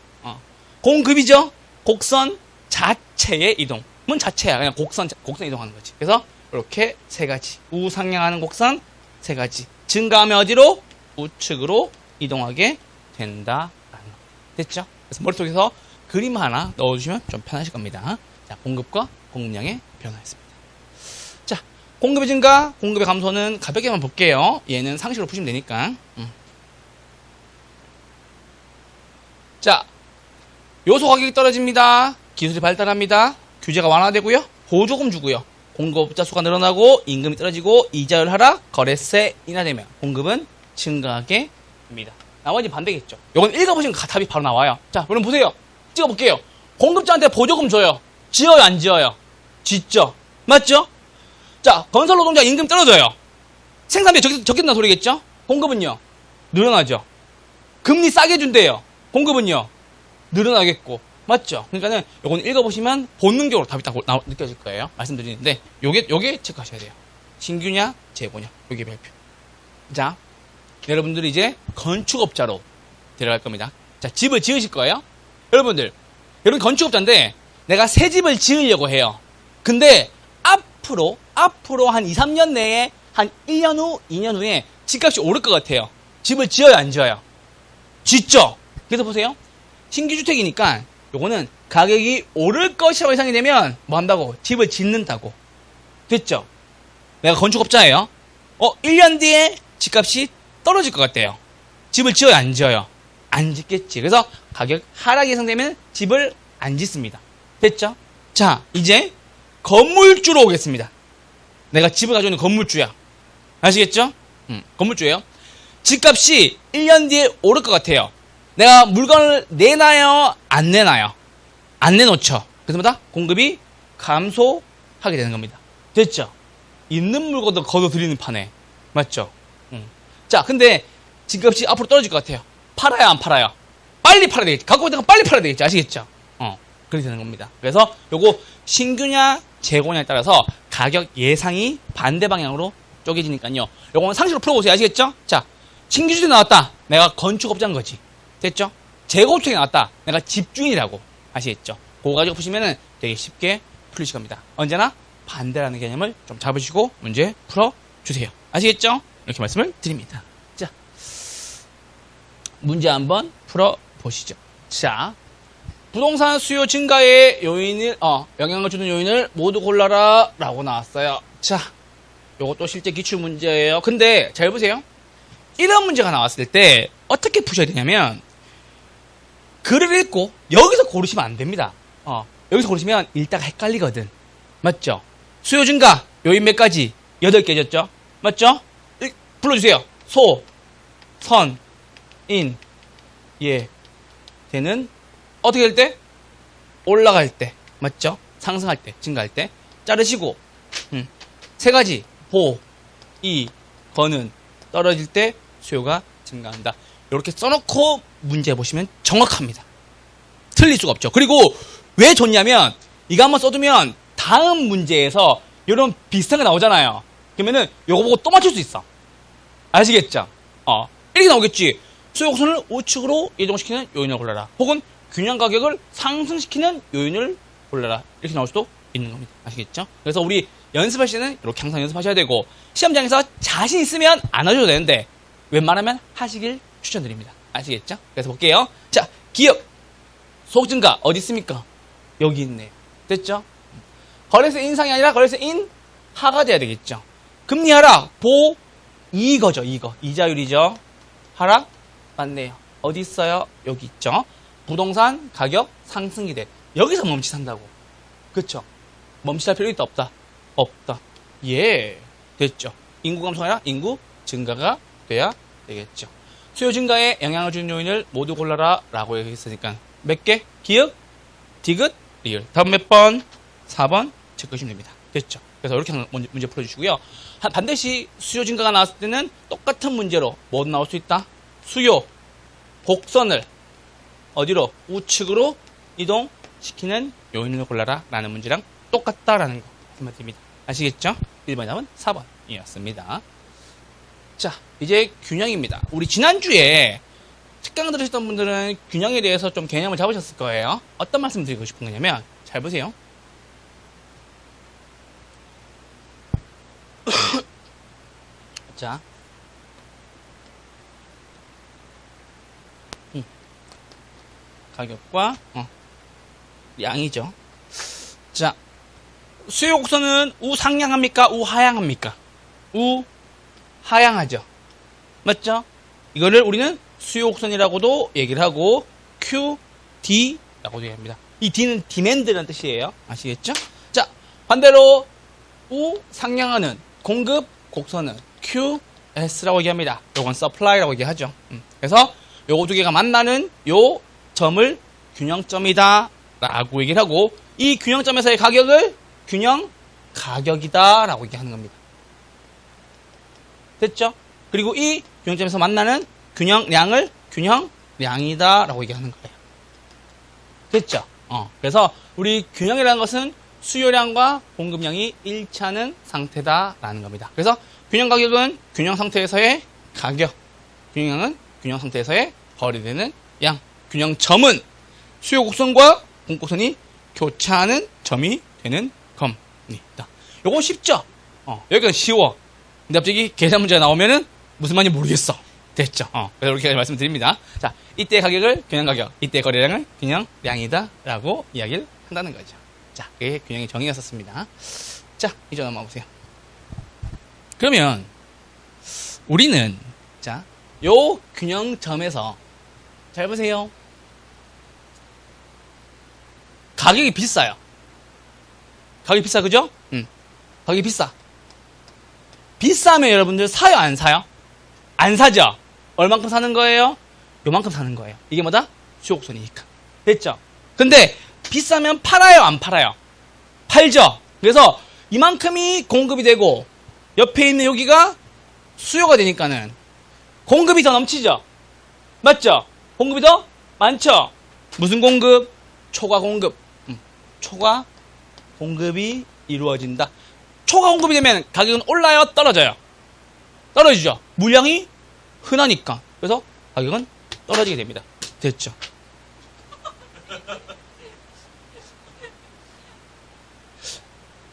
공급이죠. 곡선 자체의 이동. 문 자체야. 그냥 곡선 이동하는 거지. 그래서 이렇게 세 가지. 우상향하는 곡선 세 가지. 증가하면 어디로? 우측으로 이동하게 된다. 됐죠? 그래서 머릿속에서 그림 하나 넣어주시면 좀 편하실 겁니다. 자, 공급과 공급량의 변화였습니다. 자, 공급의 증가, 공급의 감소는 가볍게만 볼게요. 얘는 상식으로 푸시면 되니까. 자, 요소 가격이 떨어집니다. 기술이 발달합니다. 규제가 완화되고요. 보조금 주고요. 공급자 수가 늘어나고 임금이 떨어지고 이자율 하락, 거래세 인하되면 공급은 증가하게 됩니다. 나머지 반대겠죠. 이건 읽어보시면 답이 바로 나와요. 자, 여러분 보세요. 찍어볼게요. 공급자한테 보조금 줘요. 지어요, 안 지어요? 짓죠. 맞죠? 자, 건설 노동자 임금 떨어져요. 생산비 적겠다는 소리겠죠? 공급은요? 늘어나죠. 금리 싸게 준대요. 공급은요? 늘어나겠고. 맞죠? 그러니까는 요건 읽어보시면 본능적으로 답이 딱 느껴질 거예요. 말씀드리는데 요게 체크하셔야 돼요. 신규냐, 재고냐. 요게 별표. 자, 여러분들이 이제 건축업자로 들어갈 겁니다. 자, 집을 지으실 거예요. 여러분 건축업자인데 내가 새 집을 지으려고 해요. 근데 앞으로 한 2, 3년 내에 한 1년 후, 2년 후에 집값이 오를 것 같아요. 집을 지어요, 안 지어요? 짓죠? 그래서 보세요. 신규 주택이니까 요거는 가격이 오를 것이라고 예상이 되면 뭐 한다고? 집을 짓는다고. 됐죠? 내가 건축업자예요. 1년 뒤에 집값이 떨어질 것 같아요. 집을 지어요, 안 지어요? 안 짓겠지. 그래서 가격 하락이 예상되면 집을 안 짓습니다. 됐죠? 자, 이제 건물주로 오겠습니다. 내가 집을 가지고 있는 건물주야. 아시겠죠? 건물주예요. 집값이 1년 뒤에 오를 것 같아요. 내가 물건을 내놔요, 안 내놔요? 안 내놓죠. 그래서 뭐다? 공급이 감소하게 되는 겁니다. 됐죠? 있는 물건도 걷어들이는 판에. 맞죠? 자, 근데 집값이 앞으로 떨어질 것 같아요. 팔아요, 안 팔아요? 빨리 팔아야 되겠지. 갖고 있는 건 빨리 팔아야 되겠지. 아시겠죠? 그렇게 되는 겁니다. 그래서 요거 신규냐, 재고냐에 따라서 가격 예상이 반대 방향으로 쪼개지니까요. 요거는 상식으로 풀어보세요. 아시겠죠? 자, 신규 주택 나왔다. 내가 건축업자인 거지. 됐죠? 재고주택이 나왔다. 내가 집주인이라고. 아시겠죠? 그거 가지고 푸시면은 되게 쉽게 풀리실 겁니다. 언제나 반대라는 개념을 좀 잡으시고 문제 풀어주세요. 아시겠죠? 이렇게 말씀을 드립니다. 자, 문제 한번 풀어보시죠. 자, 부동산 수요 증가의 요인을, 영향을 주는 요인을 모두 골라라 라고 나왔어요. 자, 요것도 실제 기출 문제예요. 근데 잘 보세요. 이런 문제가 나왔을 때 어떻게 푸셔야 되냐면 글을 읽고 여기서 고르시면 안 됩니다. 여기서 고르시면 읽다가 헷갈리거든. 맞죠? 수요 증가 요인 몇 가지? 8개였죠? 맞죠? 불러주세요. 소, 선, 인, 예, 대는 어떻게 될 때? 올라갈 때. 맞죠? 상승할 때, 증가할 때. 자르시고 세 가지. 보, 이, 거는 떨어질 때 수요가 증가한다. 이렇게 써놓고 문제 보시면 정확합니다. 틀릴 수가 없죠. 그리고 왜 좋냐면 이거 한번 써두면 다음 문제에서 이런 비슷한 게 나오잖아요. 그러면은 이거 보고 또 맞출 수 있어. 아시겠죠? 이렇게 나오겠지. 수요 곡선을 우측으로 이동시키는 요인을 골라라. 혹은 균형 가격을 상승시키는 요인을 골라라. 이렇게 나올 수도 있는 겁니다. 아시겠죠? 그래서 우리 연습할 때는 이렇게 항상 연습하셔야 되고, 시험장에서 자신 있으면 안 하셔도 되는데, 웬만하면 하시길 추천드립니다. 아시겠죠? 그래서 볼게요. 자, 기억. 소득 증가 어디 있습니까? 여기 있네요. 됐죠? 거래세 인상이 아니라 거래세 인하가 돼야 되겠죠. 금리 하락, 이거죠, 이거. 이자율이죠. 하락, 맞네요. 어디 있어요? 여기 있죠. 부동산 가격 상승 기대. 여기서 멈칫한다고. 그쵸? 멈칫할 필요 있다, 없다? 없다. 예. 됐죠. 인구 감소가 아니라 인구 증가가 돼야 되겠죠. 수요 증가에 영향을 주는 요인을 모두 골라라 라고 얘기했으니까 몇 개? 기억, 디귿, 리을. 다음 몇 번? 4번 체크하시면 됩니다. 됐죠? 그래서 이렇게 문제 풀어주시고요. 반드시 수요 증가가 나왔을 때는 똑같은 문제로 뭐 나올 수 있다? 수요, 곡선을 어디로? 우측으로 이동시키는 요인을 골라라 라는 문제랑 똑같다라는 거 말씀드립니다. 아시겠죠? 1번의 답은 4번이었습니다. 자, 이제 균형입니다. 우리 지난주에 특강 들으셨던 분들은 균형에 대해서 좀 개념을 잡으셨을 거예요. 어떤 말씀 드리고 싶은 거냐면, 잘 보세요. 자, 가격과 양이죠. 자, 수요 곡선은 우상향합니까? 우하향합니까? 우하향하죠. 맞죠? 이거를 우리는 수요 곡선이라고도 얘기를 하고 QD라고도 얘기합니다. 이 D는 디맨드라는 뜻이에요. 아시겠죠? 자, 반대로 우상향하는 공급 곡선은 QS라고 얘기합니다. 요건 supply라고 얘기하죠. 그래서 요거 두 개가 만나는 요 점을 균형점이다 라고 얘기를 하고, 이 균형점에서의 가격을 균형 가격이다 라고 얘기하는 겁니다. 됐죠? 그리고 이 균형점에서 만나는 균형량을 균형량이다 라고 얘기하는 거예요. 됐죠? 그래서 우리 균형이라는 것은 수요량과 공급량이 일치하는 상태다 라는 겁니다. 그래서 균형 가격은 균형 상태에서의 가격, 균형량은 균형 상태에서의 거래되는 양, 균형점은 수요 곡선과 공급 곡선이 교차하는 점이 되는 겁니다. 요건 쉽죠? 여기가 쉬워. 근데 갑자기 계산 문제가 나오면은 무슨 말인지 모르겠어. 됐죠? 그래서 이렇게 말씀드립니다. 자, 이때 가격을 균형 가격, 이때 거래량을 균형량이다 라고 이야기를 한다는 거죠. 자, 그게 균형의 정의였었습니다. 자, 이제 넘어가 보세요. 그러면 우리는 자, 요 균형점에서 잘 보세요. 가격이 비싸요. 가격이 비싸, 그죠? 가격이 비싸. 비싸면 여러분들 사요, 안 사요? 안 사죠? 얼만큼 사는 거예요? 요만큼 사는 거예요. 이게 뭐다? 수요곡선이니까. 됐죠? 근데 비싸면 팔아요, 안 팔아요? 팔죠? 그래서 이만큼이 공급이 되고 옆에 있는 여기가 수요가 되니까는 공급이 더 넘치죠? 맞죠? 공급이 더 많죠? 무슨 공급? 초과 공급. 초과 공급이 이루어진다. 초과 공급이 되면 가격은 올라요? 떨어져요? 떨어지죠? 물량이 흔하니까. 그래서 가격은 떨어지게 됩니다. 됐죠?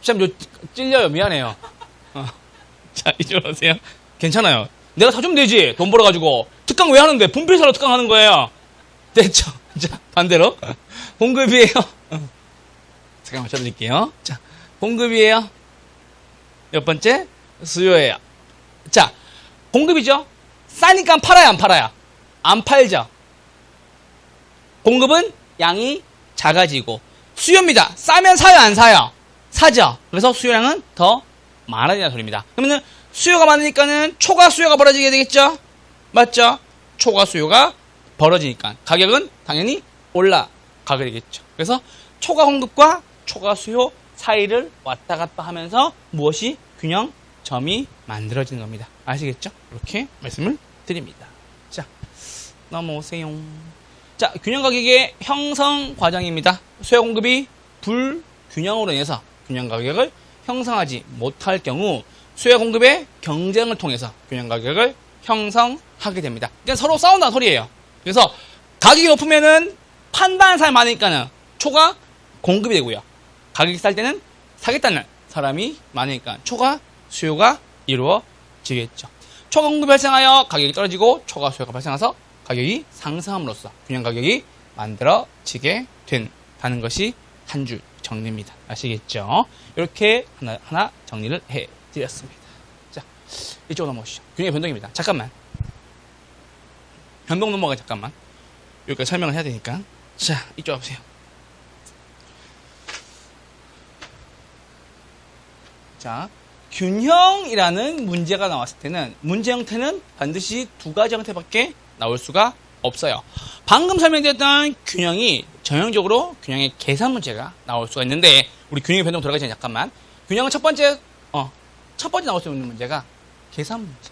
참, 찔려요. 미안해요. 자, 이쪽으로 오세요. 괜찮아요. 내가 사주면 되지. 돈 벌어가지고. 특강 왜 하는데? 분필사로 특강 하는 거예요. 됐죠? 자, 반대로. 공급이에요. 잠깐만 쳐드릴게요. 자, 공급이에요. 몇 번째? 수요예요. 자, 공급이죠? 싸니까 팔아요, 안 팔아요? 안 팔죠? 공급은 양이 작아지고, 수요입니다. 싸면 사요, 안 사요? 사죠? 그래서 수요량은 더 많아진다는 소리입니다. 그러면은 수요가 많으니까는 초과 수요가 벌어지게 되겠죠? 맞죠? 초과 수요가 벌어지니까 가격은 당연히 올라가게 되겠죠. 그래서 초과 공급과 초과 수요 사이를 왔다 갔다 하면서 무엇이 균형점이 만들어지는 겁니다. 아시겠죠? 이렇게 말씀을 드립니다. 자, 넘어오세요. 자, 균형 가격의 형성 과정입니다. 수요 공급이 불균형으로 인해서 균형 가격을 형성하지 못할 경우 수요 공급의 경쟁을 통해서 균형 가격을 형성하게 됩니다. 그러니까 서로 싸운다는 소리예요. 그래서 가격이 높으면은 판다는 사람이 많으니까는 초과 공급이 되고요. 가격이 쌀 때는 사겠다는 사람이 많으니까 초과 수요가 이루어지겠죠. 초과 공급이 발생하여 가격이 떨어지고 초과 수요가 발생해서 가격이 상승함으로써 균형 가격이 만들어지게 된다는 것이 한 줄 정리입니다. 아시겠죠? 이렇게 하나 정리를 해드렸습니다. 자, 이쪽으로 넘어오시죠. 균형의 변동입니다. 잠깐만. 변동 넘어가 잠깐만. 여기까지 설명을 해야 되니까. 자, 이쪽 와보세요. 자, 균형이라는 문제가 나왔을 때는 문제 형태는 반드시 두 가지 형태밖에 나올 수가 없어요. 방금 설명드렸던 균형이 전형적으로 균형의 계산 문제가 나올 수가 있는데 우리 균형의 변동 들어가기 전에 잠깐만. 균형은 첫 번째 나올 수 있는 문제가 계산 문제.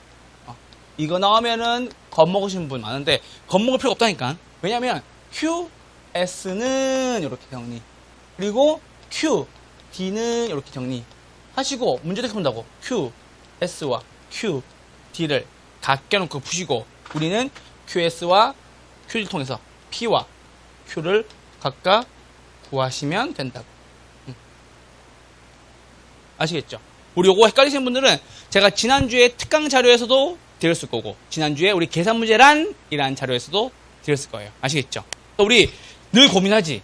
이거 나오면은 겁먹으시는 분 많은데 겁먹을 필요가 없다니까. 왜냐면 QS는 이렇게 정리, 그리고 QD는 이렇게 정리 하시고 문제 대표 본다고 QS와 QD를 각껴놓고 푸시고 우리는 QS와 QD를 통해서 P와 Q를 각각 구하시면 된다고. 아시겠죠? 우리 요거 헷갈리시는 분들은 제가 지난주에 특강 자료에서도 드렸을 거고 지난주에 우리 계산 문제란 이라는 자료에서도 드렸을 거예요. 아시겠죠? 또 우리 늘 고민하지.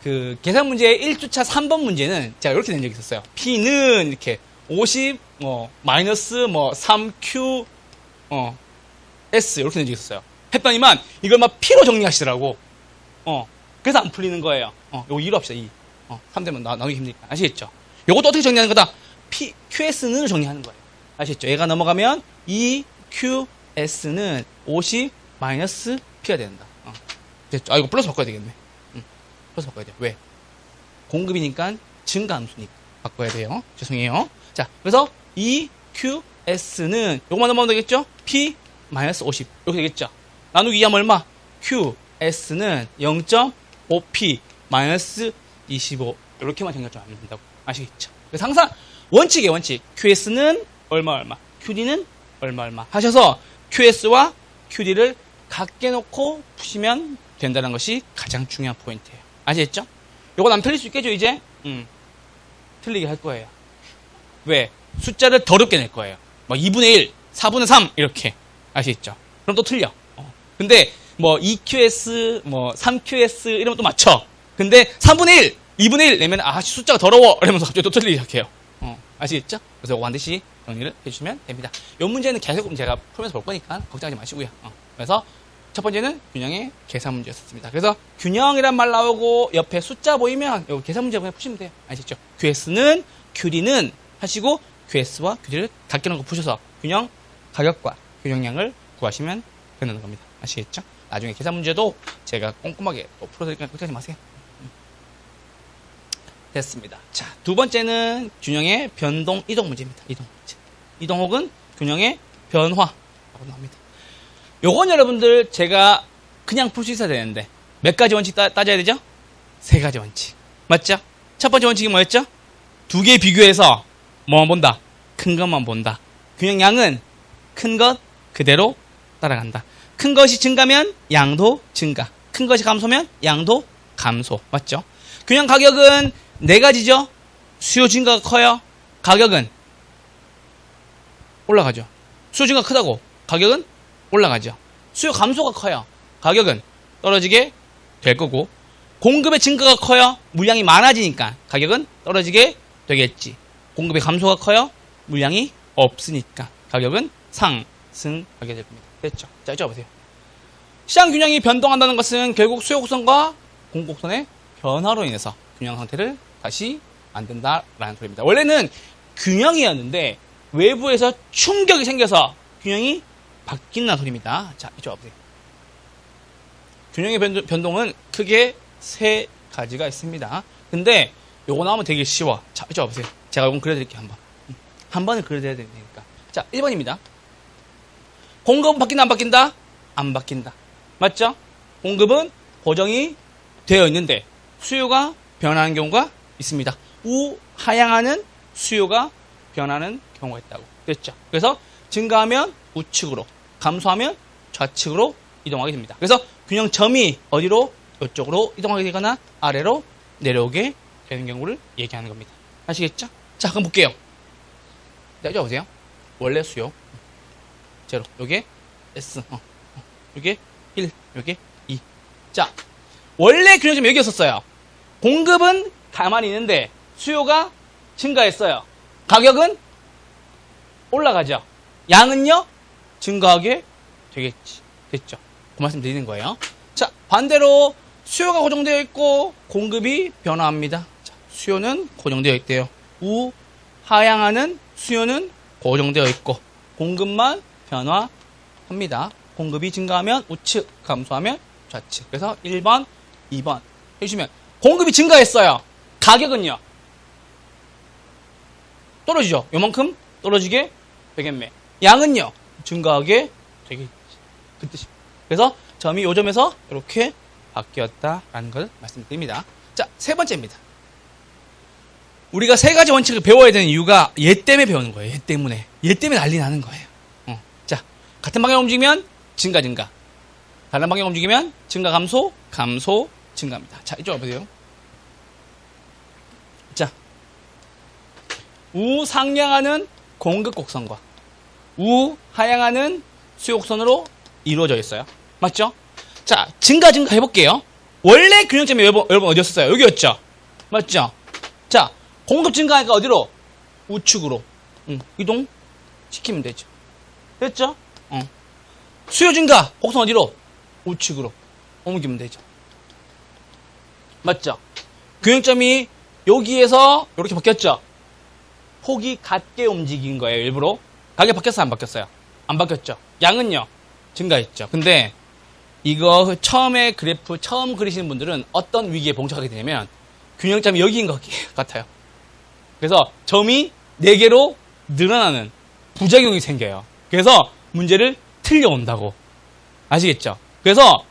그 계산 문제의 1주차 3번 문제는 제가 이렇게 낸 적이 있었어요. P는 이렇게 50 마이너스 3Q S 이렇게 낸 적이 있었어요. 했더니만 이걸 막 P로 정리하시더라고. 그래서 안 풀리는 거예요. 요거 2로 합시다. 2. 3되면 나누기 힘드니까. 아시겠죠? 요것도 어떻게 정리하는 거다? QS는 정리하는 거예요. 아시겠죠? 얘가 넘어가면 QS는 50 마이너스 P가 된다. 됐죠? 이거 플러스 바꿔야 되겠네. 플러스 바꿔야 돼요. 왜? 공급이니까 증가함수니까 바꿔야 돼요. 죄송해요. 자, 그래서 QS는 요거만 넘어가면 되겠죠? P 마이너스 50 이렇게 되겠죠? 나누기 2하면 얼마? QS는 0.5P 마이너스 25 이렇게만 정렬하면 된다고. 아시겠죠? 그래서 항상 원칙이에요. 원칙. QS는 얼마 QD는 얼마 하셔서 QS와 QD를 같게 놓고 푸시면 된다는 것이 가장 중요한 포인트예요. 아시겠죠? 요건 안 틀릴 수 있겠죠, 이제? 틀리게 할 거예요. 왜? 숫자를 더럽게 낼 거예요. 2분의 1, 4분의 3, 이렇게. 아시겠죠? 그럼 또 틀려. 근데, 2QS, 3QS, 이러면 또 맞춰. 근데, 3분의 1, 2분의 1 내면, 숫자가 더러워! 이러면서 갑자기 또 틀리기 시작해요. 아시겠죠? 그래서 요거 반드시 정리를 해주시면 됩니다. 요 문제는 계속 제가 풀면서 볼 거니까, 걱정하지 마시고요. 그래서, 첫 번째는 균형의 계산 문제였습니다. 그래서 균형이란 말 나오고 옆에 숫자 보이면 여기 계산 문제 그냥 푸시면 돼요. 아시죠? QS는 QD는 하시고 QS와 QD를 같게 놓고 푸셔서 균형 가격과 균형량을 구하시면 되는 겁니다. 아시겠죠? 나중에 계산 문제도 제가 꼼꼼하게 또 풀어드리니까 걱정하지 마세요. 됐습니다. 자, 두 번째는 균형의 변동 이동 문제입니다. 이동 문제. 이동 혹은 균형의 변화라고 나옵니다. 요건 여러분들 제가 그냥 풀 수 있어야 되는데 몇 가지 원칙 따져야 되죠? 세 가지 원칙. 맞죠? 첫 번째 원칙이 뭐였죠? 두 개 비교해서 뭐만 본다? 큰 것만 본다. 균형량은 큰 것 그대로 따라간다. 큰 것이 증가면 양도 증가. 큰 것이 감소면 양도 감소. 맞죠? 균형 가격은 네 가지죠? 수요 증가가 커요. 가격은 올라가죠. 수요 증가가 크다고 가격은 올라가죠. 수요 감소가 커요. 가격은 떨어지게 될 거고 공급의 증가가 커요. 물량이 많아지니까 가격은 떨어지게 되겠지. 공급의 감소가 커요. 물량이 없으니까 가격은 상승하게 될 겁니다. 됐죠? 자, 이쪽 보세요. 시장 균형이 변동한다는 것은 결국 수요 곡선과 공급 곡선의 변화로 인해서 균형 상태를 다시 만든다라는 소리입니다. 원래는 균형이었는데 외부에서 충격이 생겨서 균형이 바뀐다는 소리입니다. 자, 이쪽 와보세요. 균형의 변동은 크게 세 가지가 있습니다. 근데 요거 나오면 되게 쉬워. 자, 이쪽 와보세요. 제가 이건 그려드릴게요. 한 번을 그려드려야 되니까. 자, 1번입니다. 공급은 바뀐다 안 바뀐다? 안 바뀐다. 맞죠? 공급은 고정이 되어 있는데 수요가 변하는 경우가 있습니다. 우하향하는 수요가 변하는 경우가 있다고. 됐죠? 그래서 증가하면 우측으로, 감소하면 좌측으로 이동하게 됩니다. 그래서 균형점이 어디로? 이쪽으로 이동하게 되거나 아래로 내려오게 되는 경우를 얘기하는 겁니다. 아시겠죠? 자, 그럼 볼게요. 자, 이제 보세요. 원래 수요. 제로. 요게 S. 요게 1. 요게 2. 자, 원래 균형점이 여기였었어요. 공급은 가만히 있는데 수요가 증가했어요. 가격은 올라가죠. 양은요? 증가하게 되겠지. 됐죠? 그 말씀 드리는 거예요. 자, 반대로 수요가 고정되어 있고 공급이 변화합니다. 자, 수요는 고정되어 있대요. 하향하는 수요는 고정되어 있고 공급만 변화합니다. 공급이 증가하면 우측, 감소하면 좌측. 그래서 1번, 2번 해주시면 공급이 증가했어요. 가격은요? 떨어지죠. 요만큼 떨어지게 되겠네. 양은요? 증가하게 되겠지. 그 뜻입니다. 그래서 점이 요 점에서 이렇게 바뀌었다라는 걸 말씀드립니다. 자, 세 번째입니다. 우리가 세 가지 원칙을 배워야 되는 이유가 얘 때문에 배우는 거예요. 얘 때문에. 얘 때문에 난리 나는 거예요. 자, 같은 방향 움직이면 증가, 증가. 다른 방향 움직이면 증가, 감소, 감소, 증가입니다. 자, 이쪽 와보세요. 자, 우상향하는 공급 곡선과 우하향하는 수요 곡선으로 이루어져 있어요. 맞죠? 자, 증가, 증가 해볼게요. 원래 균형점이 여러분 어디였어요? 여기였죠? 맞죠? 자, 공급 증가하니까 어디로? 우측으로. 이동시키면 되죠. 됐죠? 수요 증가, 곡선 어디로? 우측으로. 옮기면 되죠. 맞죠? 균형점이 여기에서 이렇게 바뀌었죠? 폭이 같게 움직인 거예요, 일부러. 가격 바뀌었어요, 안 바뀌었어요? 안 바뀌었죠? 양은요? 증가했죠. 근데 이거 처음에 그래프 처음 그리시는 분들은 어떤 위기에 봉착하게 되냐면 균형점이 여기인 것 같아요. 그래서 점이 4개로 늘어나는 부작용이 생겨요. 그래서 문제를 틀려온다고. 아시겠죠? 그래서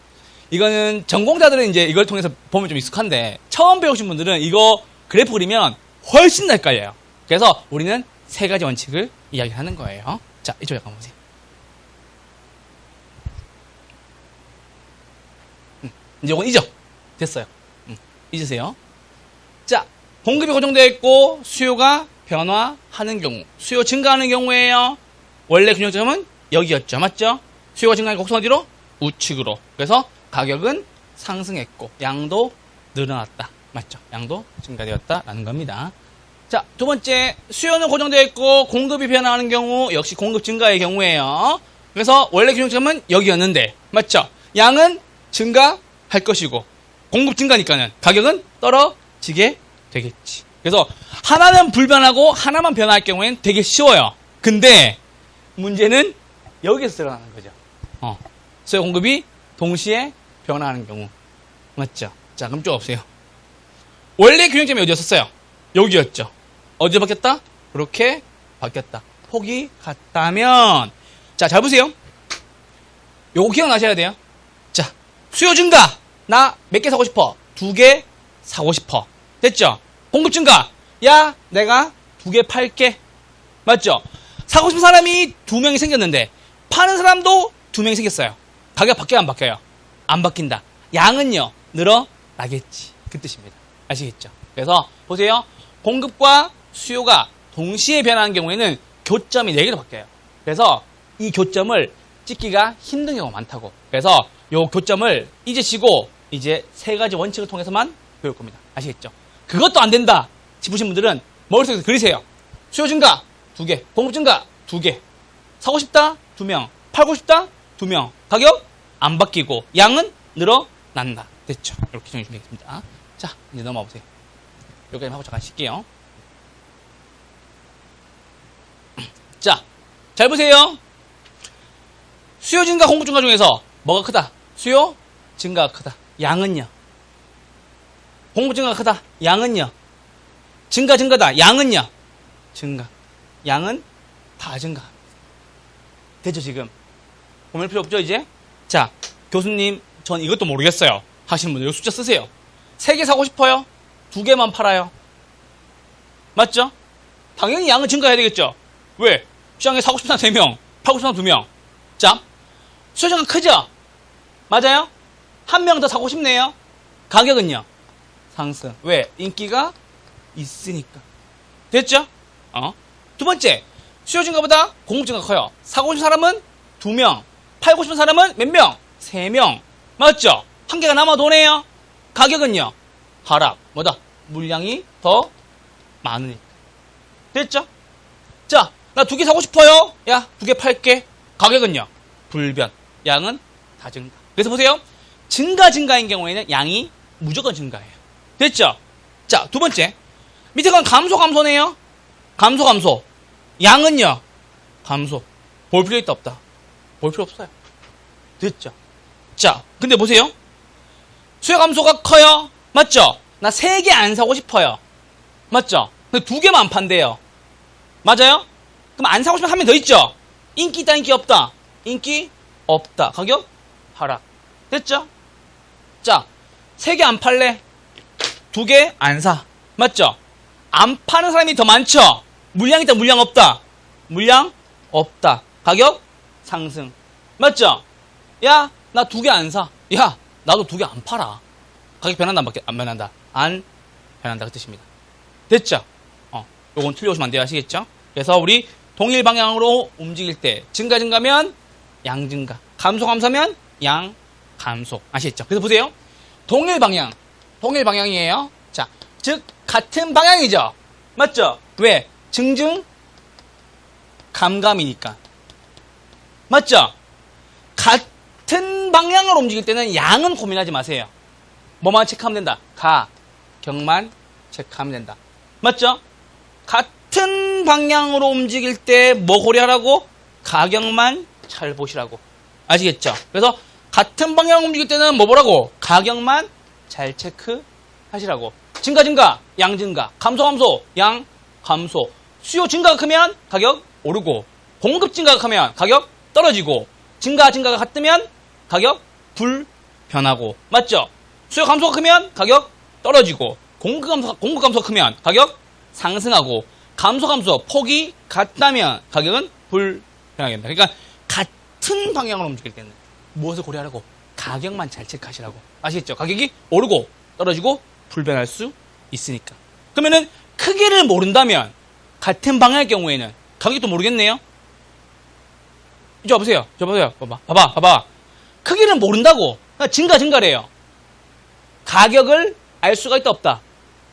이거는 전공자들은 이제 이걸 통해서 보면 좀 익숙한데 처음 배우신 분들은 이거 그래프 그리면 훨씬 헷갈려요. 그래서 우리는 세 가지 원칙을 이야기하는 거예요. 자, 이쪽에 가보세요. 이제 이건 잊어. 됐어요. 잊으세요. 자, 공급이 고정되어 있고 수요가 변화하는 경우, 수요 증가하는 경우에요. 원래 균형점은 여기였죠. 맞죠? 수요가 증가하니까 곡선 어디로? 우측으로. 그래서 가격은 상승했고 양도 늘어났다. 맞죠? 양도 증가되었다라는 겁니다. 자, 두 번째, 수요는 고정되어 있고 공급이 변화하는 경우 역시 공급 증가의 경우에요. 그래서 원래 균형점은 여기였는데 맞죠? 양은 증가할 것이고 공급 증가니까는 가격은 떨어지게 되겠지. 그래서 하나는 불변하고 하나만 변화할 경우에는 되게 쉬워요. 근데 문제는 여기에서 드러나는 거죠. 수요 공급이 동시에 변화하는 경우. 맞죠? 자, 그럼 쭉 없어요. 원래 균형점이 어디였었어요? 여기였죠. 어디에 바뀌었다? 이렇게 바뀌었다. 폭이 같다면 자, 잘 보세요. 요거 기억나셔야 돼요. 자, 수요 증가. 나 몇 개 사고 싶어? 2개 사고 싶어. 됐죠? 공급 증가. 야, 내가 2개 팔게. 맞죠? 사고 싶은 사람이 2명이 생겼는데 파는 사람도 2명이 생겼어요. 가격 바뀌어요, 안 바뀌어요? 안 바뀐다. 양은요, 늘어나겠지. 그 뜻입니다. 아시겠죠? 그래서 보세요. 공급과 수요가 동시에 변하는 경우에는 교점이 4개로 바뀌어요. 그래서 이 교점을 찍기가 힘든 경우가 많다고. 그래서 이 교점을 잊으시고 이제 세 가지 원칙을 통해서만 배울 겁니다. 아시겠죠? 그것도 안 된다 싶으신 분들은 머릿속에서 그리세요. 수요 증가 2개, 공급 증가 2개. 사고 싶다 2명, 팔고 싶다 2명. 가격 안 바뀌고 양은 늘어난다. 됐죠? 이렇게 정리해 주면 되겠습니다. 자, 이제 넘어가 보세요. 여기까지 하고 잠깐 쉴게요. 자, 잘 보세요. 수요 증가, 공급 증가 중에서 뭐가 크다? 수요 증가가 크다. 양은요? 공급 증가가 크다. 양은요? 증가다. 양은요? 증가. 양은 다 증가. 됐죠, 지금? 고민할 필요 없죠, 이제? 자, 교수님, 전 이것도 모르겠어요. 하시는 분들, 이 숫자 쓰세요. 3개 사고 싶어요? 2개만 팔아요. 맞죠? 당연히 양은 증가해야 되겠죠? 왜? 시장에 사고 싶은 사람 3명, 팔고 싶은 사람 2명. 자, 수요 증가 크죠? 맞아요? 한 명 더 사고 싶네요. 가격은요? 상승. 왜? 인기가 있으니까. 됐죠? 두 번째, 수요 증가보다 공급 증가가 커요. 사고 싶은 사람은 2명, 팔고 싶은 사람은 몇 명? 3명. 맞죠? 한 개가 남아 도네요. 가격은요? 하락. 뭐다? 물량이 더 많으니까. 됐죠? 자, 나 2개 사고 싶어요. 야, 2개 팔게. 가격은요? 불변. 양은 다 증가. 그래서 보세요. 증가인 경우에는 양이 무조건 증가해요. 됐죠? 자, 두 번째. 밑에 건 감소네요. 감소. 양은요? 감소. 볼 필요 있다, 없다? 볼 필요 없어요. 됐죠? 자, 근데 보세요. 수요 감소가 커요. 맞죠? 나 3개 안 사고 싶어요. 맞죠? 근데 2개만 안 판대요. 맞아요? 그럼 안 사고 싶으면 한 명 더 있죠? 인기 있다, 인기 없다? 인기 없다. 가격 하락. 됐죠? 자, 3개 안 팔래? 2개 안 사. 맞죠? 안 파는 사람이 더 많죠? 물량 있다, 물량 없다? 물량 없다. 가격 상승. 맞죠? 야, 나 2개 안 사. 야, 나도 2개 안 팔아. 가격 변한다, 안 변한다? 안 변한다. 그 뜻입니다. 됐죠? 요건 틀려오시면 안 돼요. 아시겠죠? 그래서 우리 동일 방향으로 움직일 때 증가면 양 증가, 감소면 양 감소. 아시겠죠? 그래서 보세요. 동일 방향이에요. 자, 즉 같은 방향이죠. 맞죠? 왜? 증증 감감이니까. 맞죠? 같은 방향으로 움직일 때는 양은 고민하지 마세요. 뭐만 체크하면 된다. 가격만 체크하면 된다. 맞죠? 같은 방향으로 움직일 때 뭐 고려하라고? 가격만 잘 보시라고. 아시겠죠? 그래서 같은 방향으로 움직일 때는 뭐 보라고? 가격만 잘 체크하시라고. 증가, 양 증가. 감소, 양 감소. 수요 증가가 크면 가격 오르고, 공급 증가가 크면 가격 떨어지고, 증가가 같으면 가격 불변하고. 맞죠? 수요 감소가 크면 가격 떨어지고, 공급 감소가 크면 가격 상승하고, 감소 폭이 같다면 가격은 불변하게 된다. 그러니까 같은 방향으로 움직일 때는 무엇을 고려하라고? 가격만 잘 체크하시라고. 아시겠죠? 가격이 오르고 떨어지고 불변할 수 있으니까. 그러면은 크기를 모른다면 같은 방향의 경우에는 가격도 모르겠네요. 이제 보세요. 봐봐. 크기를 모른다고. 그러니까 증가래요. 가격을 알 수가 있다, 없다?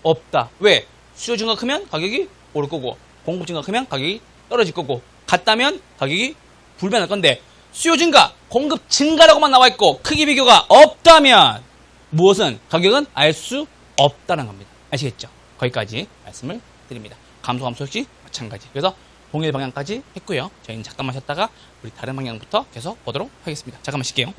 없다. 왜? 수요 증가 크면 가격이 오를 거고, 공급 증가 크면 가격이 떨어질 거고, 같다면 가격이 불변할 건데, 수요 증가, 공급 증가라고만 나와 있고, 크기 비교가 없다면, 무엇은? 가격은 알 수 없다는 겁니다. 아시겠죠? 거기까지 말씀을 드립니다. 감소 역시 마찬가지. 그래서 동일 방향까지 했고요. 저희는 잠깐만 쉬었다가 우리 다른 방향부터 계속 보도록 하겠습니다. 잠깐만 쉴게요.